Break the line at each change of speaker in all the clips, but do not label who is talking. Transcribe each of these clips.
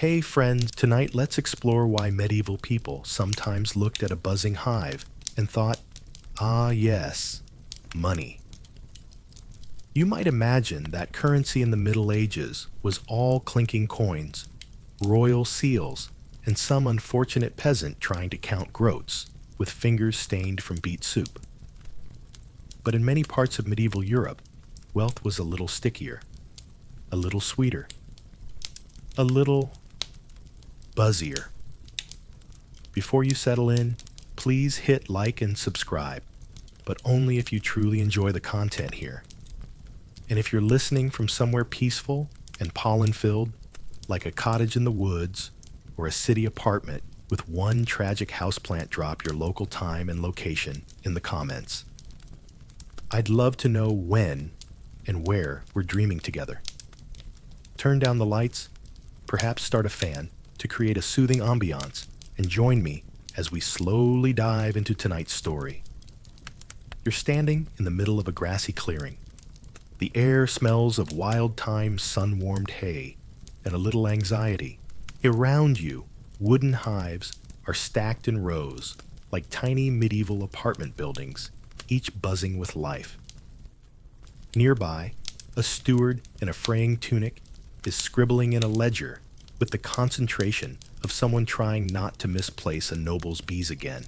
Hey friends, tonight let's explore why medieval people sometimes looked at a buzzing hive and thought, ah yes, money. You might imagine that currency in the Middle Ages was all clinking coins, royal seals, and some unfortunate peasant trying to count groats with fingers stained from beet soup. But in many parts of medieval Europe, wealth was a little stickier, a little sweeter, a little buzzier. Before you settle in, please hit like and subscribe, but only if you truly enjoy the content here. And if you're listening from somewhere peaceful and pollen-filled, like a cottage in the woods or a city apartment with one tragic houseplant, drop your local time and location in the comments. I'd love to know when and where we're dreaming together. Turn down the lights, perhaps start a fan to create a soothing ambiance, and join me as we slowly dive into tonight's story. You're standing in the middle of a grassy clearing. The air smells of wild thyme, sun-warmed hay, and a little anxiety. Around you, wooden hives are stacked in rows, like tiny medieval apartment buildings, each buzzing with life. Nearby, a steward in a fraying tunic is scribbling in a ledger with the concentration of someone trying not to misplace a noble's bees again.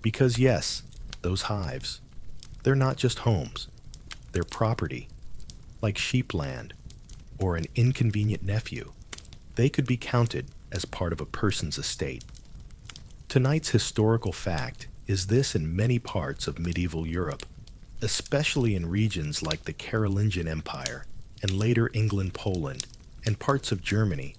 Because yes, those hives, they're not just homes, they're property, like sheepland or an inconvenient nephew. They could be counted as part of a person's estate. Tonight's historical fact is this: in many parts of medieval Europe, especially in regions like the Carolingian Empire and later England, Poland, and parts of Germany,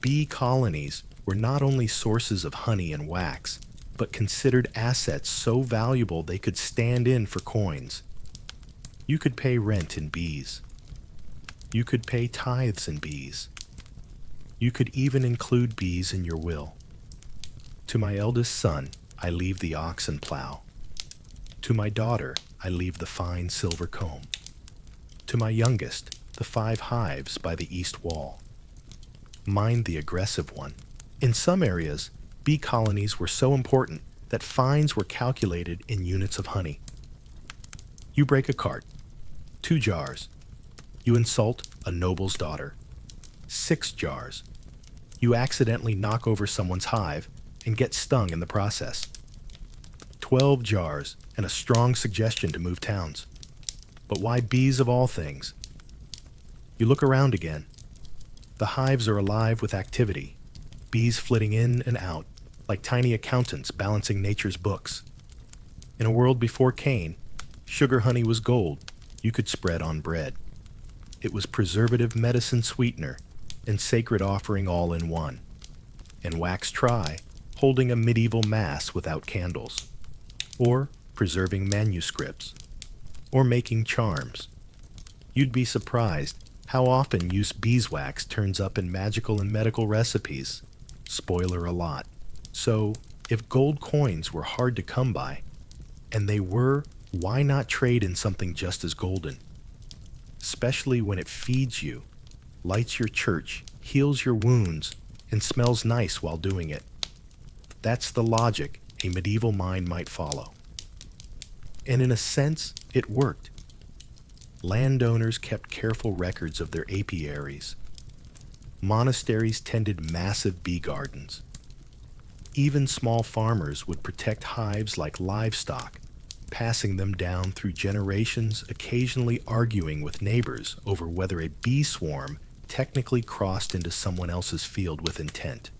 bee colonies were not only sources of honey and wax, but considered assets so valuable they could stand in for coins. You could pay rent in bees. You could pay tithes in bees. You could even include bees in your will. To my eldest son, I leave the ox and plow. To my daughter, I leave the fine silver comb. To my youngest, the 5 hives by the east wall. Mind the aggressive one. In some areas, bee colonies were so important that fines were calculated in units of honey. You break a cart, 2 jars. You insult a noble's daughter, 6 jars. You accidentally knock over someone's hive and get stung in the process, 12 jars, and a strong suggestion to move towns. But why bees of all things? You look around again. The hives are alive with activity, bees flitting in and out, like tiny accountants balancing nature's books. In a world before Cain, sugar honey was gold you could spread on bread. It was preservative medicine sweetener and sacred offering all in one. And wax try, holding a medieval mass without candles, or preserving manuscripts, or making charms. You'd be surprised how often use beeswax turns up in magical and medical recipes. Spoiler a lot. So, if gold coins were hard to come by, and they were, why not trade in something just as golden? Especially when it feeds you, lights your church, heals your wounds, and smells nice while doing it. That's the logic a medieval mind might follow. And in a sense, it worked. Landowners kept careful records of their apiaries. Monasteries tended massive bee gardens. Even small farmers would protect hives like livestock, passing them down through generations, occasionally arguing with neighbors over whether a bee swarm technically crossed into someone else's field with intent.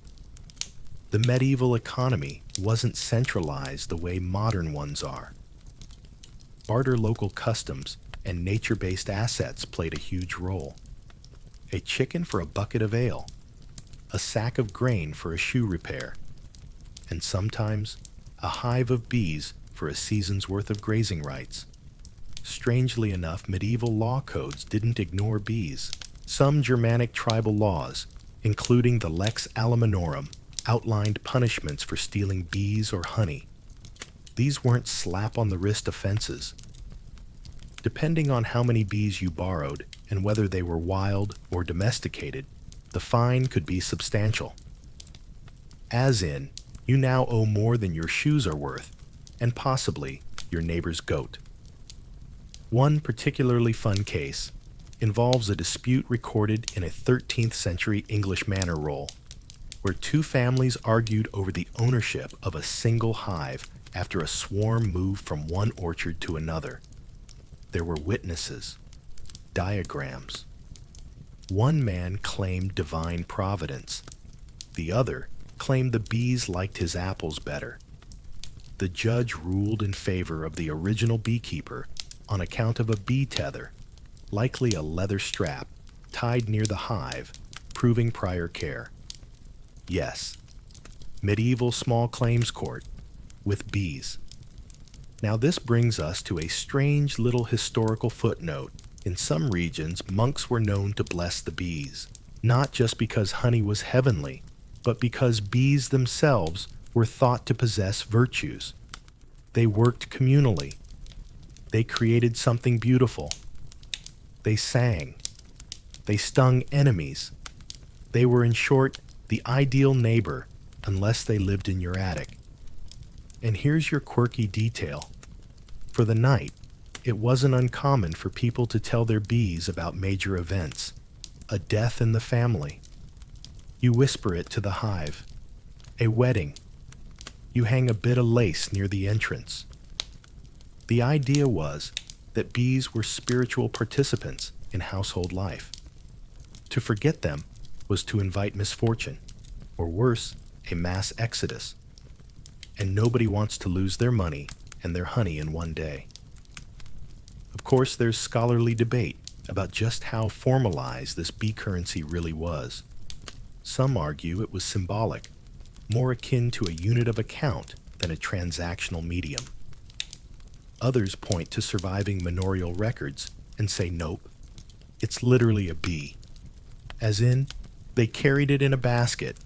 The medieval economy wasn't centralized the way modern ones are. Barter local customs and nature-based assets played a huge role. A chicken for a bucket of ale, a sack of grain for a shoe repair, and sometimes a hive of bees for a season's worth of grazing rights. Strangely enough, medieval law codes didn't ignore bees. Some Germanic tribal laws, including the Lex Aliminorum, outlined punishments for stealing bees or honey. These weren't slap-on-the-wrist offenses. Depending on how many bees you borrowed and whether they were wild or domesticated, The fine could be substantial. As in, you now owe more than your shoes are worth, and possibly your neighbor's goat. One particularly fun case involves a dispute recorded in a 13th century English manor roll, where two families argued over the ownership of a single hive after a swarm moved from one orchard to another. There were witnesses, diagrams. One man claimed divine providence. The other claimed the bees liked his apples better. The judge ruled in favor of the original beekeeper on account of a bee tether, likely a leather strap, tied near the hive, proving prior care. Yes, medieval small claims court with bees. Now this brings us to a strange little historical footnote. In some regions, monks were known to bless the bees, not just because honey was heavenly, but because bees themselves were thought to possess virtues. They worked communally. They created something beautiful. They sang. They stung enemies. They were, in short, the ideal neighbor, unless they lived in your attic. And here's your quirky detail. For the night, it wasn't uncommon for people to tell their bees about major events, a death in the family. You whisper it to the hive. A wedding. You hang a bit of lace near the entrance. The idea was that bees were spiritual participants in household life. To forget them was to invite misfortune, or worse, a mass exodus. And nobody wants to lose their money and their honey in one day. Of course, there's scholarly debate about just how formalized this bee currency really was. Some argue it was symbolic, more akin to a unit of account than a transactional medium. Others point to surviving manorial records and say nope, it's literally a bee. As in, they carried it in a basket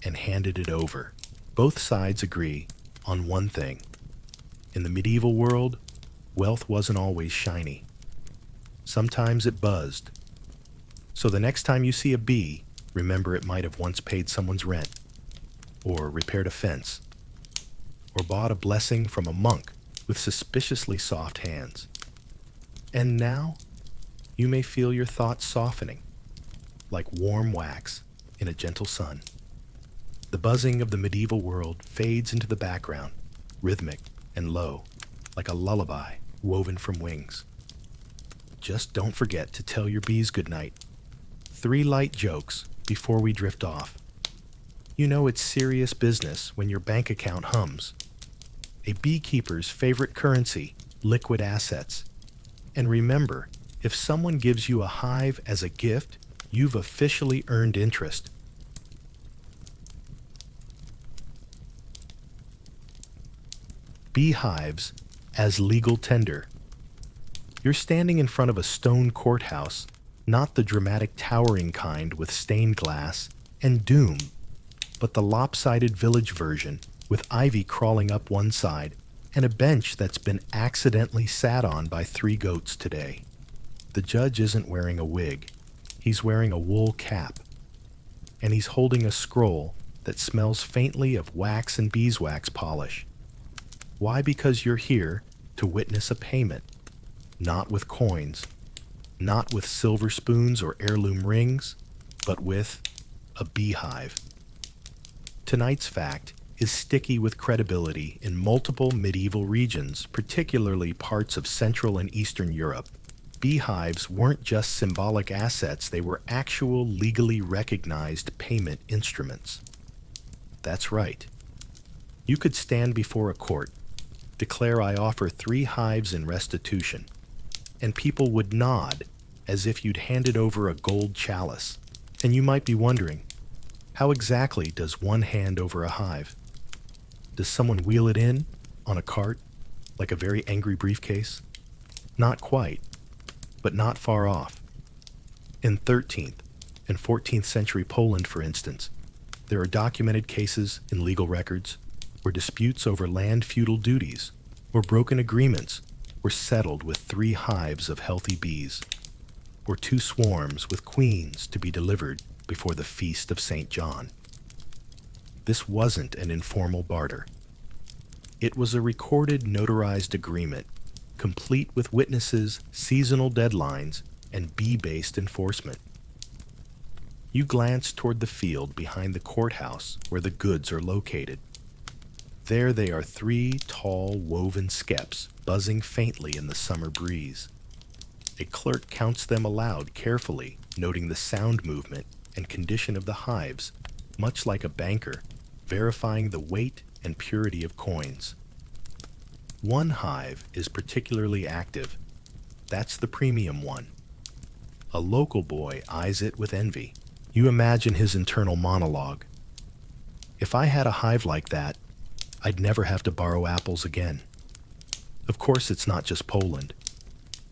and handed it over. Both sides agree on one thing. In the medieval world, wealth wasn't always shiny. Sometimes it buzzed. So the next time you see a bee, remember it might have once paid someone's rent, or repaired a fence, or bought a blessing from a monk with suspiciously soft hands. And now, you may feel your thoughts softening, like warm wax in a gentle sun. The buzzing of the medieval world fades into the background, rhythmic and low, like a lullaby woven from wings. Just don't forget to tell your bees goodnight. 3 light jokes before we drift off. You know it's serious business when your bank account hums. A beekeeper's favorite currency, liquid assets. And remember, if someone gives you a hive as a gift, you've officially earned interest. Beehives as legal tender. You're standing in front of a stone courthouse, not the dramatic towering kind with stained glass and doom, but the lopsided village version with ivy crawling up one side and a bench that's been accidentally sat on by 3 goats today. The judge isn't wearing a wig. He's wearing a wool cap. And he's holding a scroll that smells faintly of wax and beeswax polish. Why? Because you're here to witness a payment. Not with coins, not with silver spoons or heirloom rings, but with a beehive. Tonight's fact is sticky with credibility in multiple medieval regions, particularly parts of Central and Eastern Europe. Beehives weren't just symbolic assets, they were actual legally recognized payment instruments. That's right. You could stand before a court, declare I offer 3 hives in restitution, and people would nod as if you'd handed over a gold chalice. And you might be wondering, how exactly does one hand over a hive? Does someone wheel it in on a cart, like a very angry briefcase? Not quite, but not far off. In 13th and 14th century Poland, for instance, there are documented cases in legal records where disputes over land feudal duties or broken agreements were settled with 3 hives of healthy bees, or 2 swarms with queens to be delivered before the feast of St. John. This wasn't an informal barter. It was a recorded, notarized agreement, complete with witnesses, seasonal deadlines, and bee-based enforcement. You glance toward the field behind the courthouse where the goods are located. There they are, 3 tall, woven skeps buzzing faintly in the summer breeze. A clerk counts them aloud carefully, noting the sound movement and condition of the hives, much like a banker, verifying the weight and purity of coins. One hive is particularly active. That's the premium one. A local boy eyes it with envy. You imagine his internal monologue. If I had a hive like that, I'd never have to borrow apples again. Of course, it's not just Poland.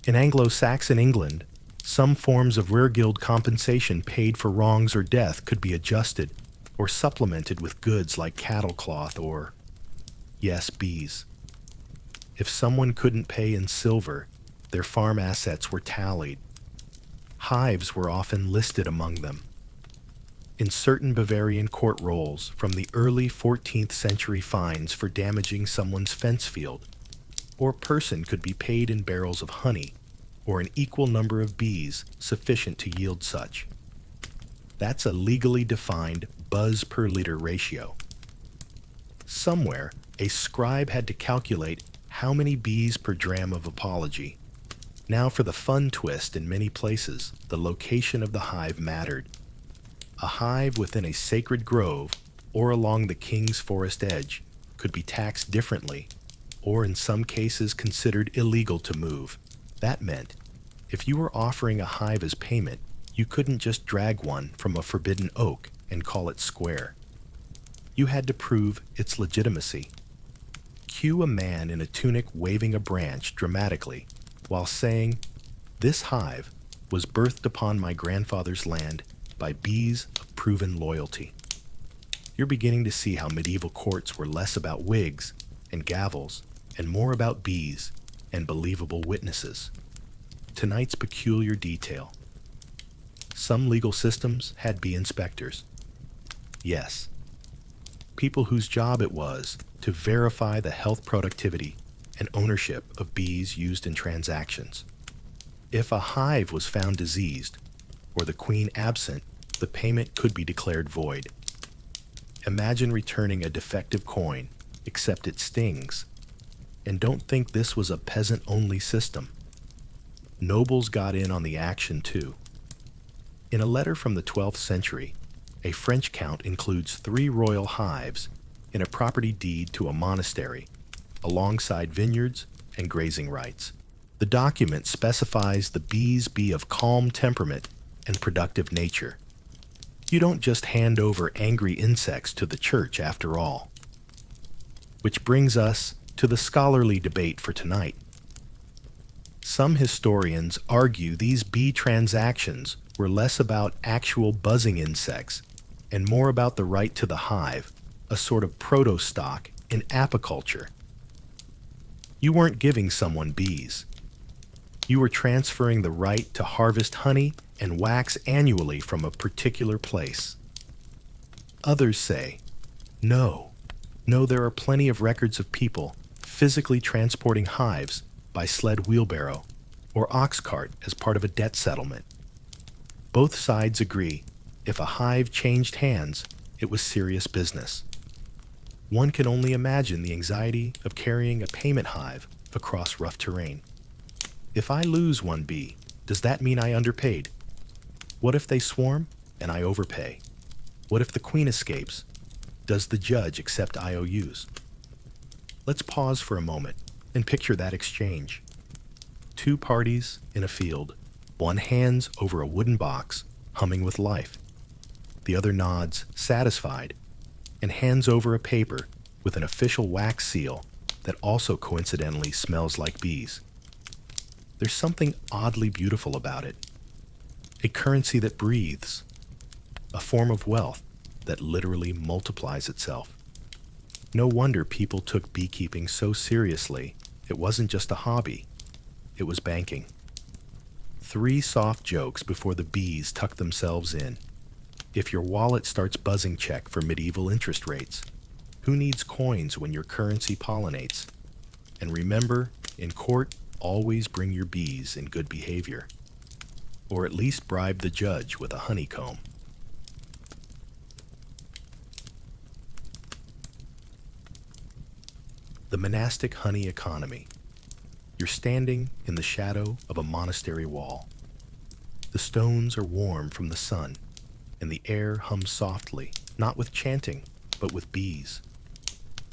In Anglo-Saxon England, some forms of rearguild compensation paid for wrongs or death could be adjusted or supplemented with goods like cattle cloth or, yes, bees. If someone couldn't pay in silver, their farm assets were tallied. Hives were often listed among them. In certain Bavarian court rolls from the early 14th century, fines for damaging someone's fence field or person could be paid in barrels of honey or an equal number of bees sufficient to yield such. That's a legally defined buzz per liter ratio. Somewhere, a scribe had to calculate how many bees per dram of apology. Now for the fun twist, in many places, the location of the hive mattered. A hive within a sacred grove or along the king's forest edge could be taxed differently, or in some cases considered illegal to move. That meant, if you were offering a hive as payment, you couldn't just drag one from a forbidden oak and call it square. You had to prove its legitimacy. Cue a man in a tunic waving a branch dramatically while saying, "This hive was birthed upon my grandfather's land by bees of proven loyalty." You're beginning to see how medieval courts were less about wigs and gavels and more about bees and believable witnesses. Tonight's peculiar detail. Some legal systems had bee inspectors. Yes, people whose job it was to verify the health, productivity, and ownership of bees used in transactions. If a hive was found diseased or the queen absent, the payment could be declared void. Imagine returning a defective coin, except it stings. And don't think this was a peasant-only system. Nobles got in on the action too. In a letter from the 12th century, a French count includes 3 royal hives in a property deed to a monastery, alongside vineyards and grazing rights. The document specifies the bees be of calm temperament and productive nature. You don't just hand over angry insects to the church, after all. Which brings us to the scholarly debate for tonight. Some historians argue these bee transactions were less about actual buzzing insects and more about the right to the hive, a sort of proto-stock in apiculture. You weren't giving someone bees. You were transferring the right to harvest honey and wax annually from a particular place. Others say, no, there are plenty of records of people physically transporting hives by sled wheelbarrow or ox cart as part of a debt settlement. Both sides agree, if a hive changed hands, it was serious business. One can only imagine the anxiety of carrying a payment hive across rough terrain. If I lose one bee, does that mean I underpaid? What if they swarm and I overpay? What if the queen escapes? Does the judge accept IOUs? Let's pause for a moment and picture that exchange. 2 parties in a field. One hands over a wooden box, humming with life. The other nods, satisfied, and hands over a paper with an official wax seal that also coincidentally smells like bees. There's something oddly beautiful about it. A currency that breathes. A form of wealth that literally multiplies itself. No wonder people took beekeeping so seriously. It wasn't just a hobby. It was banking. 3 soft jokes before the bees tucked themselves in. If your wallet starts buzzing, check for medieval interest rates. Who needs coins when your currency pollinates? And remember, in court, always bring your bees in good behavior. Or at least bribe the judge with a honeycomb. The monastic honey economy. You're standing in the shadow of a monastery wall. The stones are warm from the sun, and the air hums softly, not with chanting, but with bees.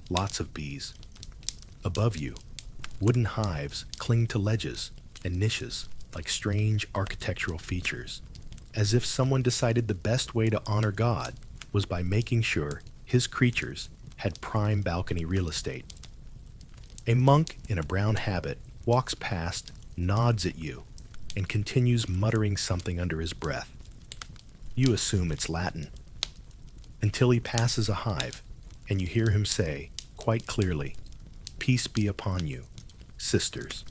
Lots of bees. Above you, wooden hives cling to ledges and niches like strange architectural features, as if someone decided the best way to honor God was by making sure his creatures had prime balcony real estate. A monk in a brown habit walks past, nods at you, and continues muttering something under his breath. You assume it's Latin, until he passes a hive, and you hear him say, quite clearly, "Peace be upon you, sisters."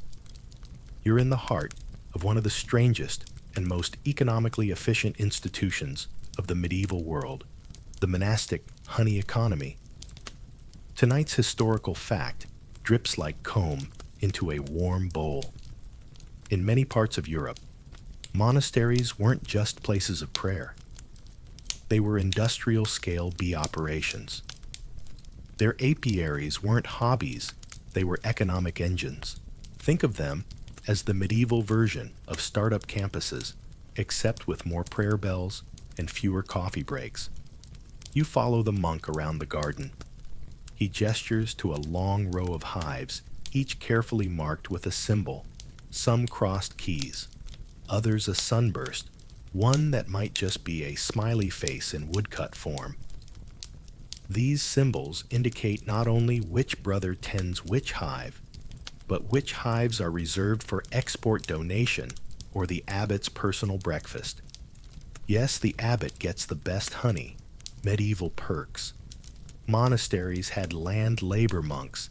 You're in the heart of one of the strangest and most economically efficient institutions of the medieval world, the monastic honey economy. Tonight's historical fact drips like comb into a warm bowl. In many parts of Europe, monasteries weren't just places of prayer. They were industrial-scale bee operations. Their apiaries weren't hobbies, they were economic engines. Think of them as the medieval version of startup campuses, except with more prayer bells and fewer coffee breaks. You follow the monk around the garden. He gestures to a long row of hives, each carefully marked with a symbol, some crossed keys, others a sunburst, one that might just be a smiley face in woodcut form. These symbols indicate not only which brother tends which hive, but which hives are reserved for export donation or the abbot's personal breakfast. Yes, the abbot gets the best honey, medieval perks. Monasteries had land labor monks,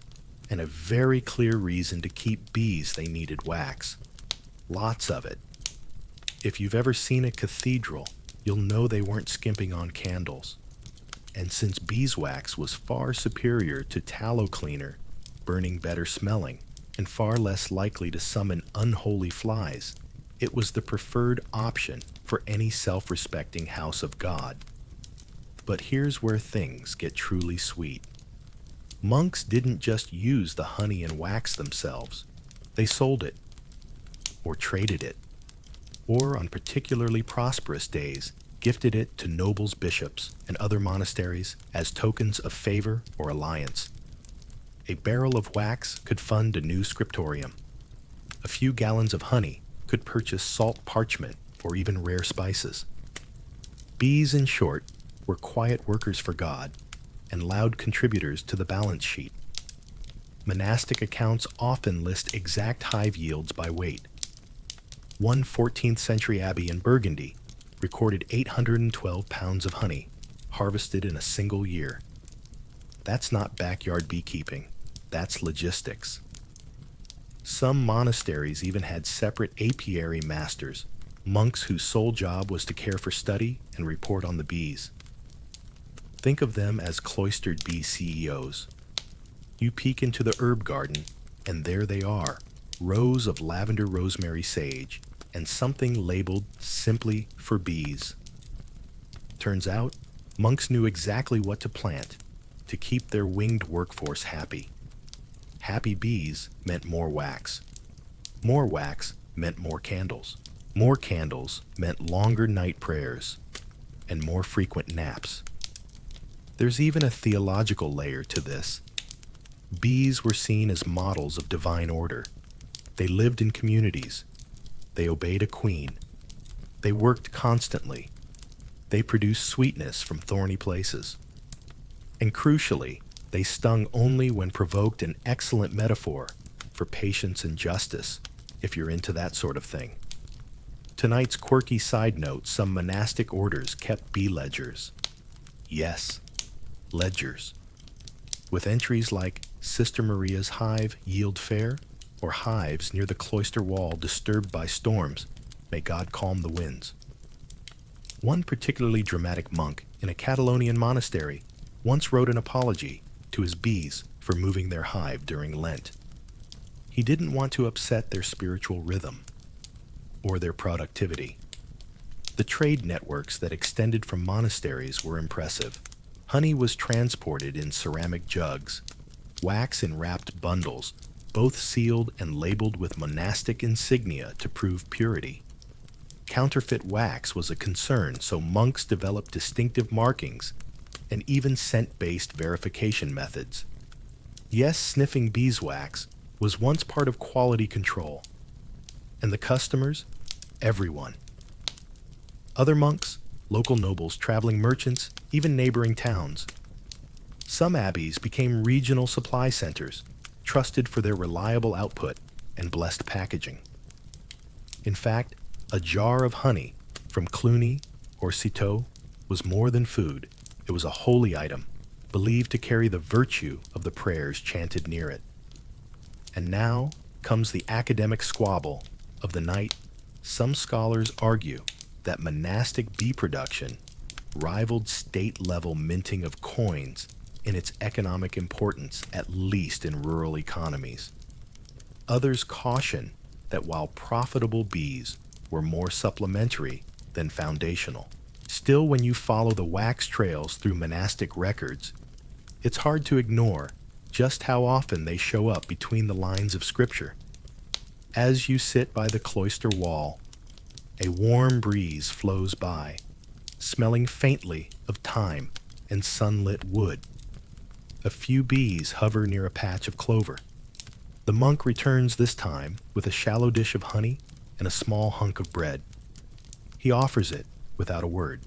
and a very clear reason to keep bees: they needed wax. Lots of it. If you've ever seen a cathedral, you'll know they weren't skimping on candles. And since beeswax was far superior to tallow cleaner, burning better smelling, and far less likely to summon unholy flies, it was the preferred option for any self-respecting house of God. But here's where things get truly sweet. Monks didn't just use the honey and wax themselves. They sold it, or traded it, or on particularly prosperous days, gifted it to nobles, bishops, and other monasteries as tokens of favor or alliance. A barrel of wax could fund a new scriptorium. A few gallons of honey could purchase salt parchment or even rare spices. Bees, in short, were quiet workers for God and loud contributors to the balance sheet. Monastic accounts often list exact hive yields by weight. One 14th century abbey in Burgundy recorded 812 pounds of honey, harvested in a single year. That's not backyard beekeeping, that's logistics. Some monasteries even had separate apiary masters, monks whose sole job was to care for study and report on the bees. Think of them as cloistered bee CEOs. You peek into the herb garden, and there they are, rows of lavender, rosemary, sage, and something labeled simply for bees. Turns out, monks knew exactly what to plant to keep their winged workforce happy. Happy bees meant more wax. More wax meant more candles. More candles meant longer night prayers and more frequent naps. There's even a theological layer to this. Bees were seen as models of divine order. They lived in communities. They obeyed a queen. They worked constantly. They produced sweetness from thorny places. And crucially, they stung only when provoked, an excellent metaphor for patience and justice, if you're into that sort of thing. Tonight's quirky side note: some monastic orders kept bee ledgers. Yes, ledgers. With entries like Sister Maria's hive yield fair, or hives near the cloister wall disturbed by storms, may God calm the winds. One particularly dramatic monk in a Catalonian monastery once wrote an apology to his bees for moving their hive during Lent. He didn't want to upset their spiritual rhythm or their productivity. The trade networks that extended from monasteries were impressive. Honey was transported in ceramic jugs, wax in wrapped bundles, both sealed and labeled with monastic insignia to prove purity. Counterfeit wax was a concern, so monks developed distinctive markings and even scent-based verification methods. Yes, sniffing beeswax was once part of quality control. And the customers? Everyone. Other monks, local nobles, traveling merchants, even neighboring towns. Some abbeys became regional supply centers, trusted for their reliable output and blessed packaging. In fact, a jar of honey from Cluny or Citeaux was more than food. It was a holy item, believed to carry the virtue of the prayers chanted near it. And now comes the academic squabble of the night. Some scholars argue that monastic bee production rivaled state-level minting of coins in its economic importance, at least in rural economies. Others caution that while profitable bees were more supplementary than foundational, still when you follow the wax trails through monastic records, it's hard to ignore just how often they show up between the lines of scripture. As you sit by the cloister wall, a warm breeze flows by, smelling faintly of thyme and sunlit wood. A few bees hover near a patch of clover. The monk returns this time with a shallow dish of honey and a small hunk of bread. He offers it without a word.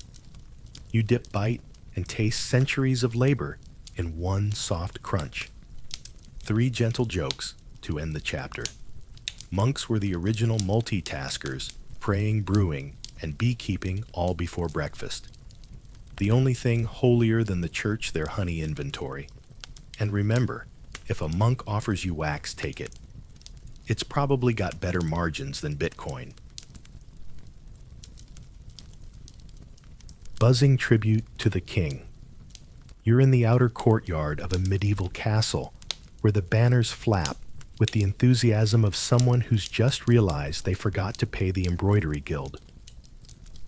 You dip bite and taste centuries of labor in one soft crunch. 3 gentle jokes to end the chapter. Monks were the original multitaskers, praying, brewing, and beekeeping all before breakfast. The only thing holier than the church, their honey inventory. And remember, if a monk offers you wax, take it. It's probably got better margins than Bitcoin. Buzzing tribute to the king. You're in the outer courtyard of a medieval castle where the banners flap with the enthusiasm of someone who's just realized they forgot to pay the embroidery guild.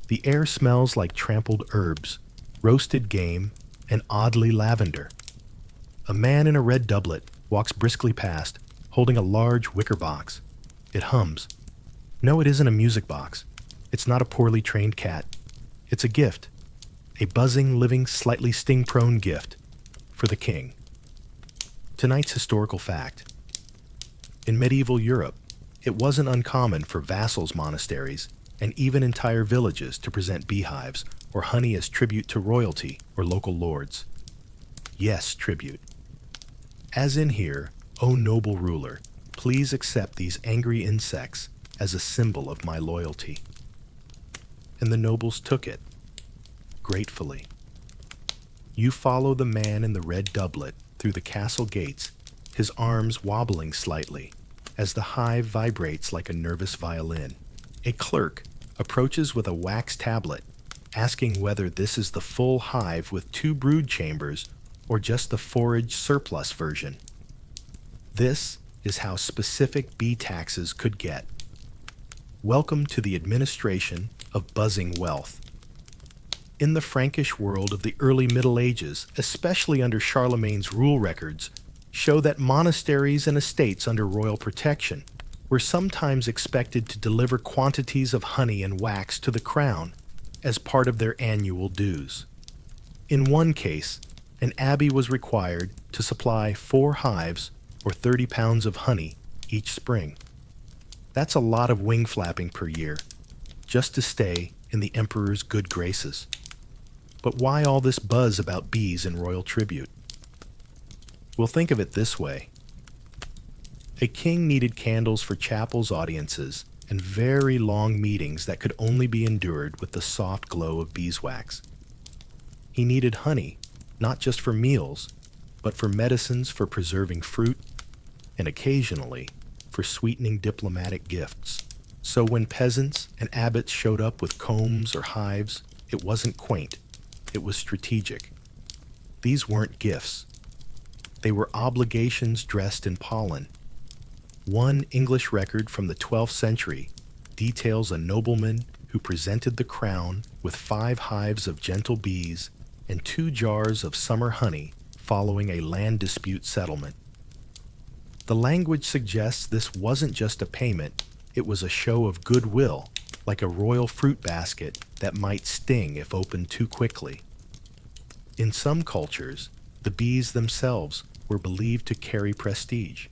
The air smells like trampled herbs, roasted game, and oddly lavender. A man in a red doublet walks briskly past, holding a large wicker box. It hums. No, it isn't a music box. It's not a poorly trained cat. It's a gift. A buzzing, living, slightly sting-prone gift for the king. Tonight's historical fact. In medieval Europe, it wasn't uncommon for vassals' monasteries and even entire villages to present beehives or honey as tribute to royalty or local lords. Yes, tribute. As in here, O noble ruler, please accept these angry insects as a symbol of my loyalty. And the nobles took it, gratefully. You follow the man in the red doublet through the castle gates, his arms wobbling slightly as the hive vibrates like a nervous violin. A clerk approaches with a wax tablet, asking whether this is the full hive with 2 brood chambers or just the forage surplus version. This is how specific bee taxes could get. Welcome to the administration of buzzing wealth. In the Frankish world of the early Middle Ages, especially under Charlemagne's rule records, show that monasteries and estates under royal protection were sometimes expected to deliver quantities of honey and wax to the crown as part of their annual dues. In one case, an abbey was required to supply 4 hives or 30 pounds of honey each spring. That's a lot of wing flapping per year, just to stay in the emperor's good graces. But why all this buzz about bees and royal tribute? Well, think of it this way. A king needed candles for chapel's audiences and very long meetings that could only be endured with the soft glow of beeswax. He needed honey, not just for meals, but for medicines, for preserving fruit, and occasionally for sweetening diplomatic gifts. So when peasants and abbots showed up with combs or hives, It wasn't quaint. It was strategic. These weren't gifts. They were obligations dressed in pollen. One English record from the 12th century details a nobleman who presented the crown with 5 hives of gentle bees and 2 jars of summer honey following a land dispute settlement. The language suggests this wasn't just a payment, it was a show of goodwill, like a royal fruit basket that might sting if opened too quickly. In some cultures, the bees themselves were believed to carry prestige.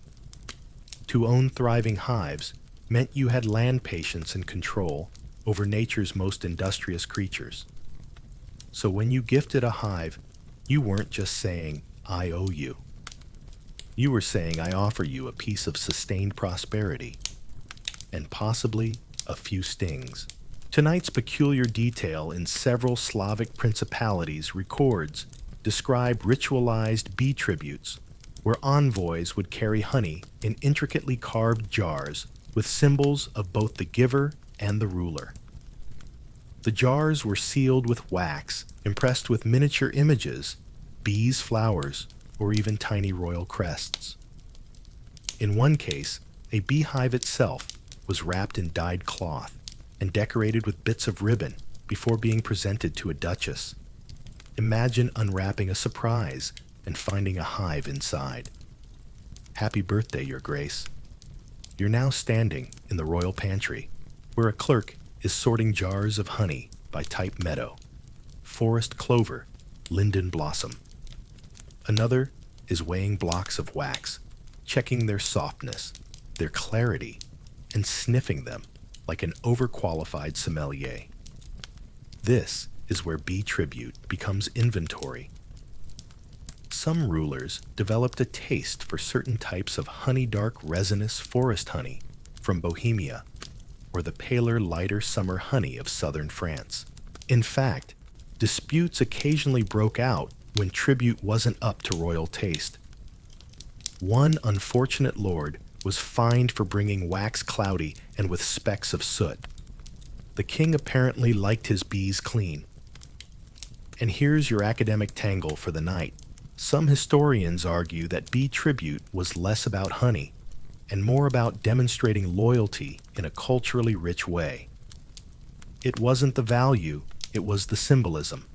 To own thriving hives meant you had land patience and control over nature's most industrious creatures. So when you gifted a hive, you weren't just saying, "I owe you." You were saying, "I offer you a piece of sustained prosperity, and possibly a few stings." Tonight's peculiar detail in several Slavic principalities records describe ritualized bee tributes, where envoys would carry honey in intricately carved jars with symbols of both the giver and the ruler. The jars were sealed with wax, impressed with miniature images, bees' flowers, or even tiny royal crests. In one case, a beehive itself was wrapped in dyed cloth and decorated with bits of ribbon before being presented to a duchess. Imagine unwrapping a surprise and finding a hive inside. Happy birthday, Your Grace. You're now standing in the royal pantry, where a clerk is sorting jars of honey by type meadow, forest clover, linden blossom. Another is weighing blocks of wax, checking their softness, their clarity, and sniffing them like an overqualified sommelier. This is where bee tribute becomes inventory. Some rulers developed a taste for certain types of honey-dark resinous forest honey from Bohemia, or the paler, lighter summer honey of southern France. In fact, disputes occasionally broke out when tribute wasn't up to royal taste. One unfortunate lord was fined for bringing wax cloudy and with specks of soot. The king apparently liked his bees clean. And here's your academic tangle for the night. Some historians argue that bee tribute was less about honey and more about demonstrating loyalty in a culturally rich way. It wasn't the value, it was the symbolism.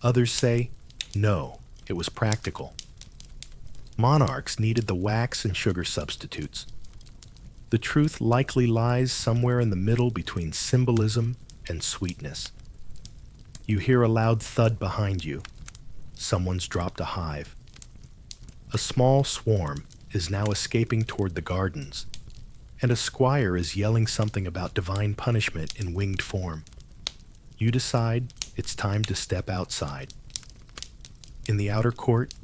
Others say, no, it was practical. Monarchs needed the wax and sugar substitutes. The truth likely lies somewhere in the middle between symbolism and sweetness. You hear a loud thud behind you. Someone's dropped a hive. A small swarm is now escaping toward the gardens, and a squire is yelling something about divine punishment in winged form. You decide it's time to step outside. In the outer court,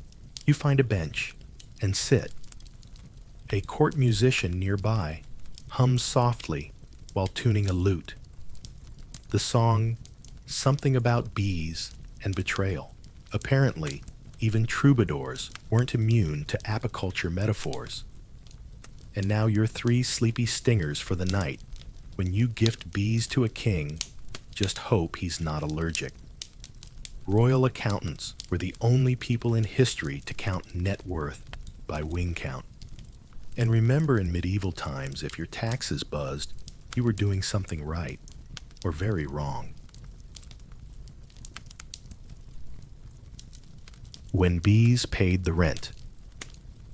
you find a bench and sit. A court musician nearby hums softly while tuning a lute. The song, something about bees and betrayal. Apparently, even troubadours weren't immune to apiculture metaphors. And now you're 3 sleepy stingers for the night. When you gift bees to a king, just hope he's not allergic. Royal accountants were the only people in history to count net worth by wing count. And remember, in medieval times, if your taxes buzzed, you were doing something right, or very wrong. When bees paid the rent.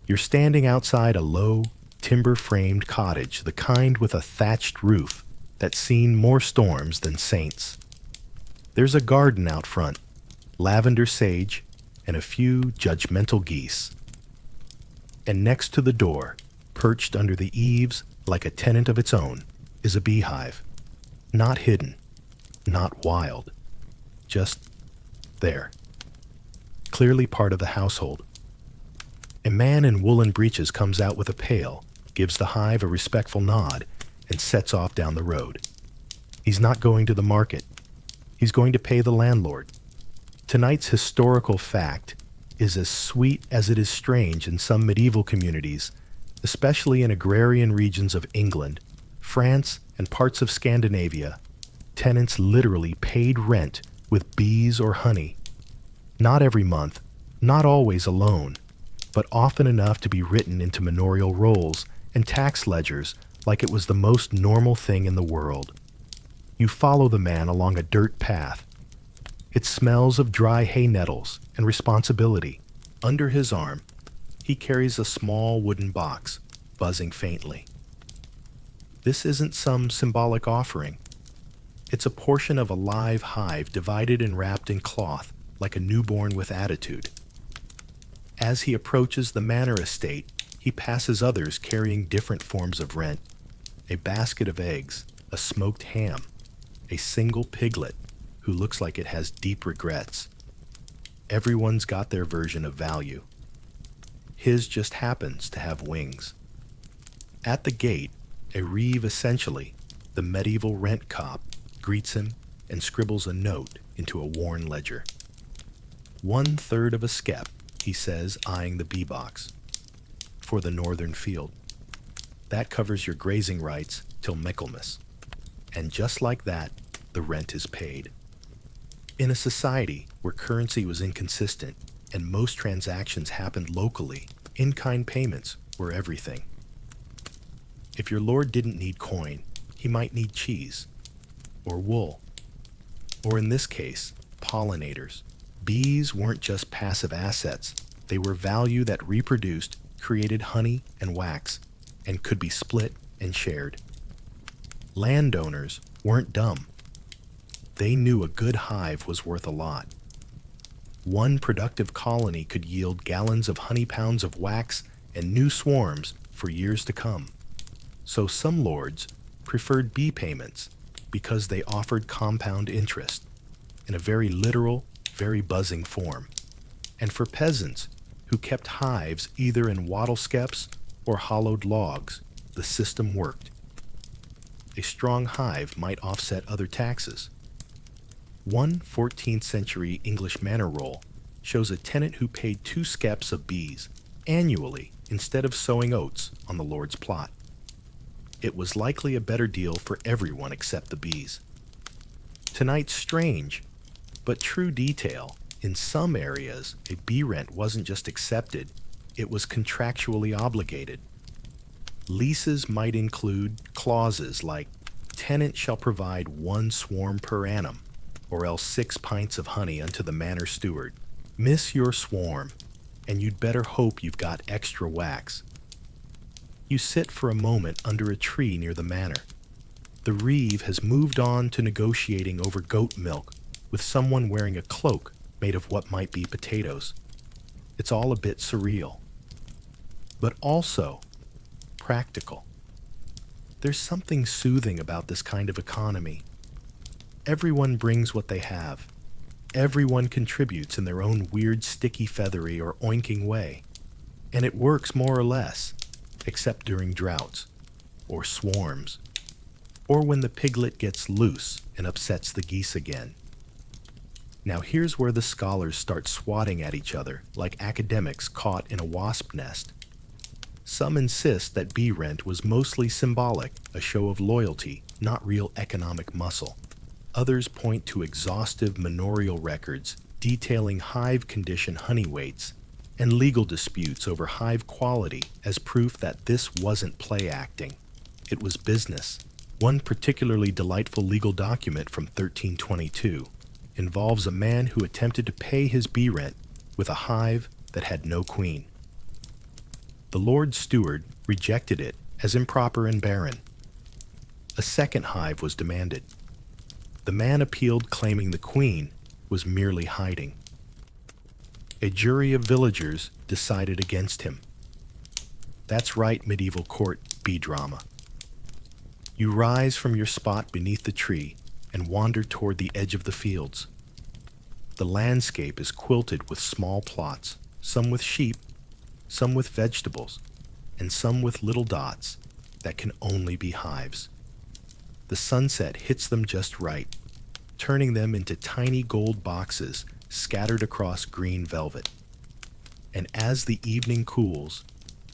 You're standing outside a low, timber-framed cottage, the kind with a thatched roof that's seen more storms than saints. There's a garden out front, lavender sage, and a few judgmental geese. And next to the door, perched under the eaves like a tenant of its own, is a beehive. Not hidden, not wild, just there. Clearly part of the household. A man in woolen breeches comes out with a pail, gives the hive a respectful nod, and sets off down the road. He's not going to the market. He's going to pay the landlord. Tonight's historical fact is as sweet as it is strange in some medieval communities, especially in agrarian regions of England, France, and parts of Scandinavia. Tenants literally paid rent with bees or honey. Not every month, not always alone, but often enough to be written into manorial rolls and tax ledgers like it was the most normal thing in the world. You follow the man along a dirt path. It smells of dry hay nettles and responsibility. Under his arm, he carries a small wooden box, buzzing faintly. This isn't some symbolic offering. It's a portion of a live hive divided and wrapped in cloth, like a newborn with attitude. As he approaches the manor estate, he passes others carrying different forms of rent: a basket of eggs, a smoked ham, a single piglet who looks like it has deep regrets. Everyone's got their version of value. His just happens to have wings. At the gate, a reeve essentially, the medieval rent cop, greets him and scribbles a note into a worn ledger. 1/3 of a skep, he says, eyeing the bee box. For the northern field. That covers your grazing rights till Michaelmas. And just like that, the rent is paid. In a society where currency was inconsistent and most transactions happened locally, in-kind payments were everything. If your lord didn't need coin, he might need cheese, or wool, or in this case, pollinators. Bees weren't just passive assets, they were value that reproduced, created honey and wax, and could be split and shared. Landowners weren't dumb. They knew a good hive was worth a lot. One productive colony could yield gallons of honey, pounds of wax, and new swarms for years to come. So some lords preferred bee payments because they offered compound interest in a very literal, very buzzing form. And for peasants who kept hives either in wattle skeps or hollowed logs, the system worked. A strong hive might offset other taxes. One 14th century English manor roll shows a tenant who paid 2 skeps of bees annually instead of sowing oats on the lord's plot. It was likely a better deal for everyone except the bees. Tonight's strange, but true detail. In some areas, a bee rent wasn't just accepted, it was contractually obligated. Leases might include clauses like, tenant shall provide 1 swarm per annum, or else 6 pints of honey unto the manor steward. Miss your swarm, and you'd better hope you've got extra wax. You sit for a moment under a tree near the manor. The reeve has moved on to negotiating over goat milk with someone wearing a cloak made of what might be potatoes. It's all a bit surreal, but also practical. There's something soothing about this kind of economy. Everyone brings what they have. Everyone contributes in their own weird, sticky, feathery, or oinking way. And it works more or less, except during droughts, or swarms, or when the piglet gets loose and upsets the geese again. Now here's where the scholars start swatting at each other like academics caught in a wasp nest. Some insist that bee rent was mostly symbolic, a show of loyalty, not real economic muscle. Others point to exhaustive manorial records detailing hive condition honey weights and legal disputes over hive quality as proof that this wasn't play acting. It was business. One particularly delightful legal document from 1322 involves a man who attempted to pay his bee rent with a hive that had no queen. The Lord Steward rejected it as improper and barren. A second hive was demanded. The man appealed, claiming the queen was merely hiding. A jury of villagers decided against him. That's right, medieval court bee drama. You rise from your spot beneath the tree and wander toward the edge of the fields. The landscape is quilted with small plots, some with sheep, some with vegetables, and some with little dots that can only be hives. The sunset hits them just right, turning them into tiny gold boxes scattered across green velvet. And as the evening cools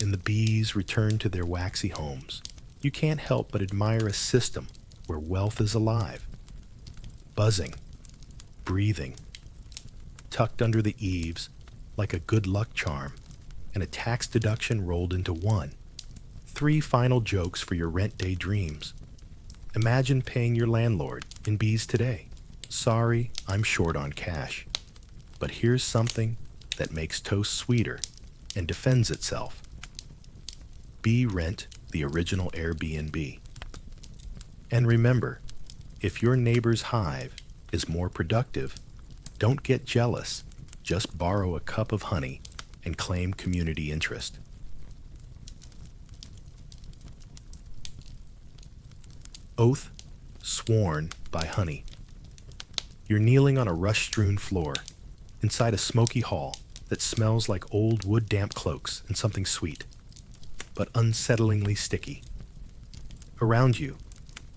and the bees return to their waxy homes, you can't help but admire a system where wealth is alive, buzzing, breathing, tucked under the eaves like a good luck charm, and a tax deduction rolled into one. 3 final jokes for your rent day dreams. Imagine paying your landlord in bees today. Sorry, I'm short on cash. But here's something that makes toast sweeter and defends itself. Bee Rent, the original Airbnb. And remember, if your neighbor's hive is more productive, don't get jealous. Just borrow a cup of honey and claim community interest. Oath sworn by honey. You're kneeling on a rush-strewn floor inside a smoky hall that smells like old wood-damp cloaks and something sweet, but unsettlingly sticky. Around you,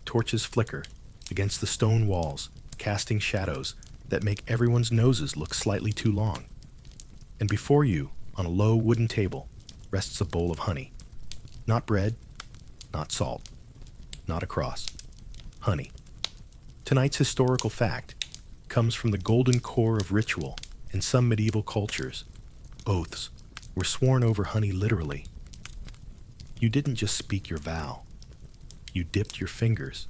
torches flicker against the stone walls, casting shadows that make everyone's noses look slightly too long. And before you, on a low wooden table, rests a bowl of honey. Not bread, not salt, not a cross. Honey. Tonight's historical fact comes from the golden core of ritual in some medieval cultures. Oaths were sworn over honey literally. You didn't just speak your vow. You dipped your fingers,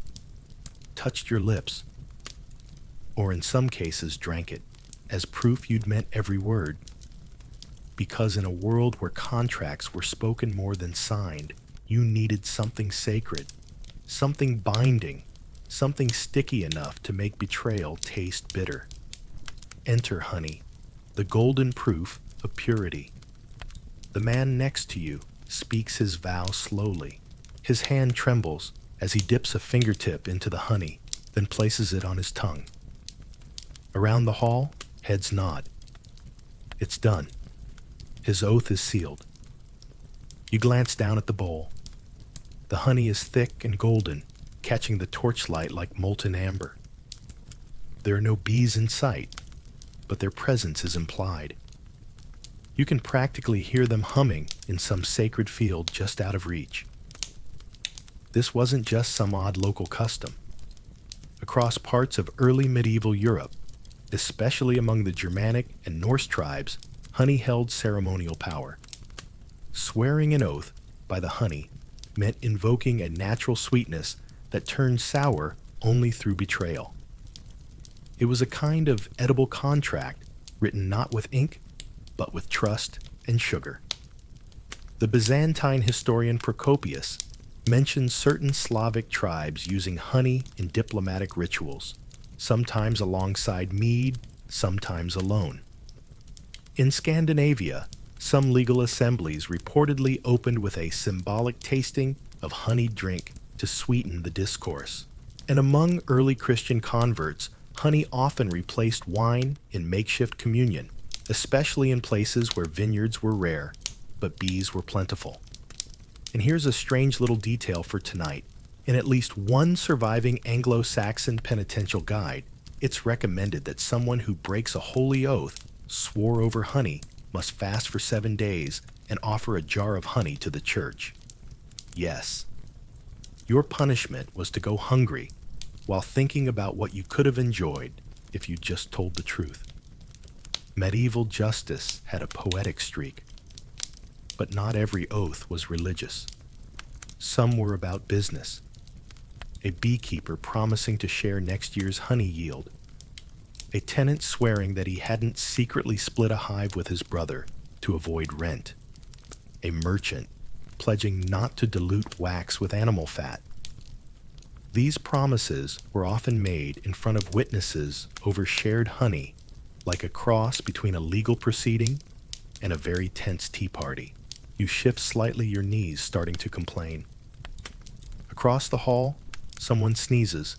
touched your lips, or in some cases drank it, as proof you'd meant every word. Because in a world where contracts were spoken more than signed, you needed something sacred, something binding, something sticky enough to make betrayal taste bitter. Enter honey, the golden proof of purity. The man next to you speaks his vow slowly. His hand trembles as he dips a fingertip into the honey, then places it on his tongue. Around the hall, heads nod. It's done. His oath is sealed. You glance down at the bowl. The honey is thick and golden, catching the torchlight like molten amber. There are no bees in sight, but their presence is implied. You can practically hear them humming in some sacred field just out of reach. This wasn't just some odd local custom. Across parts of early medieval Europe, especially among the Germanic and Norse tribes, honey held ceremonial power. Swearing an oath by the honey meant invoking a natural sweetness that turned sour only through betrayal. It was a kind of edible contract written not with ink, but with trust and sugar. The Byzantine historian Procopius mentions certain Slavic tribes using honey in diplomatic rituals, sometimes alongside mead, sometimes alone. In Scandinavia, some legal assemblies reportedly opened with a symbolic tasting of honeyed drink to sweeten the discourse. And among early Christian converts, honey often replaced wine in makeshift communion, especially in places where vineyards were rare, but bees were plentiful. And here's a strange little detail for tonight. In at least one surviving Anglo-Saxon penitential guide, it's recommended that someone who breaks a holy oath, swore over honey, must fast for 7 days and offer a jar of honey to the church. Yes, your punishment was to go hungry while thinking about what you could have enjoyed if you just told the truth. Medieval justice had a poetic streak, but not every oath was religious. Some were about business. A beekeeper promising to share next year's honey yield. A tenant swearing that he hadn't secretly split a hive with his brother to avoid rent. A merchant pledging not to dilute wax with animal fat. These promises were often made in front of witnesses over shared honey, like a cross between a legal proceeding and a very tense tea party. You shift slightly your knees, starting to complain. Across the hall, someone sneezes,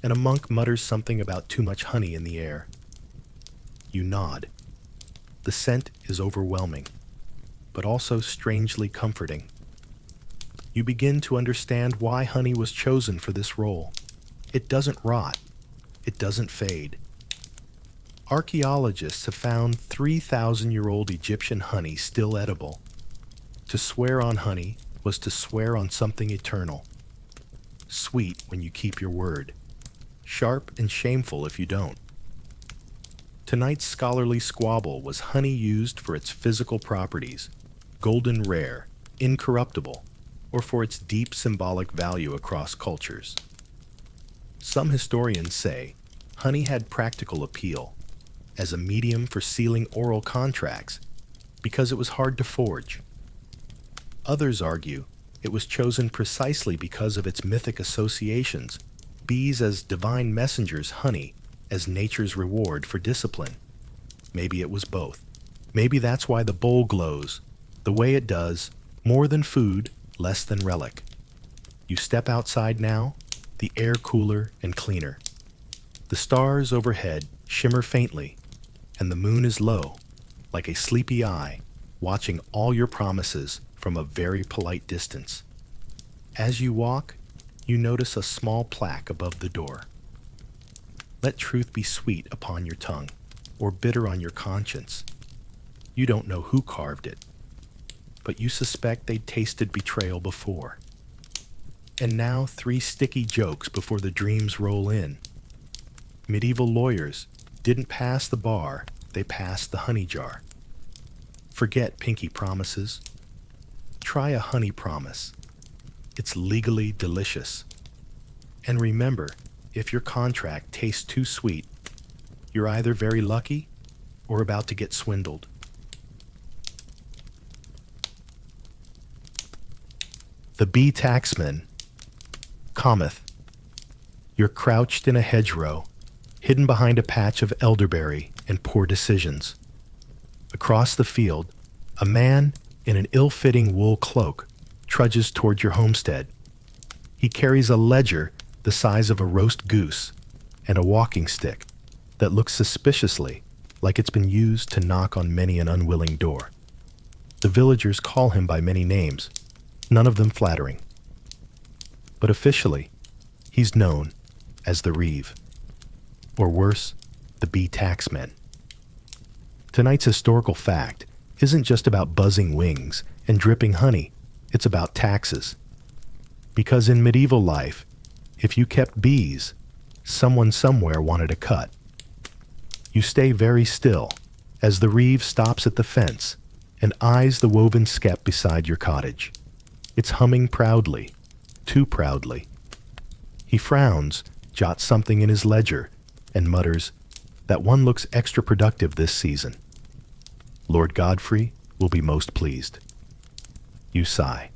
and a monk mutters something about too much honey in the air. You nod. The scent is overwhelming, but also strangely comforting. You begin to understand why honey was chosen for this role. It doesn't rot. It doesn't fade. Archaeologists have found 3,000-year-old Egyptian honey still edible. To swear on honey was to swear on something eternal. Sweet when you keep your word. sharp and shameful if you don't. Tonight's scholarly squabble was honey used for its physical properties, golden rare, incorruptible, or for its deep symbolic value across cultures. Some historians say honey had practical appeal as a medium for sealing oral contracts because it was hard to forge. Others argue it was chosen precisely because of its mythic associations, bees as divine messengers, honey as nature's reward for discipline. Maybe it was both. Maybe that's why the bowl glows the way it does, more than food, less than relic. You step outside now, the air cooler and cleaner. The stars overhead shimmer faintly, and the moon is low, like a sleepy eye, watching all your promises from a very polite distance. As you walk, you notice a small plaque above the door. Let truth be sweet upon your tongue, or bitter on your conscience. You don't know who carved it, but you suspect they'd tasted betrayal before. And now 3 sticky jokes before the dreams roll in. Medieval lawyers didn't pass the bar, they passed the honey jar. Forget pinky promises. Try a honey promise. It's legally delicious. And remember, if your contract tastes too sweet, you're either very lucky or about to get swindled. The bee taxman, Cometh. You're crouched in a hedgerow, hidden behind a patch of elderberry and poor decisions. Across the field, a man in an ill-fitting wool cloak trudges toward your homestead. He carries a ledger the size of a roast goose and a walking stick that looks suspiciously like it's been used to knock on many an unwilling door. The villagers call him by many names, none of them flattering. But officially, he's known as the Reeve, or worse, the bee taxman. Tonight's historical fact isn't just about buzzing wings and dripping honey, it's about taxes. Because in medieval life, if you kept bees, someone somewhere wanted a cut. You stay very still as the Reeve stops at the fence and eyes the woven skep beside your cottage. It's humming proudly, too proudly. He frowns, jots something in his ledger, and mutters, "That one looks extra productive this season. Lord Godfrey will be most pleased." You sigh.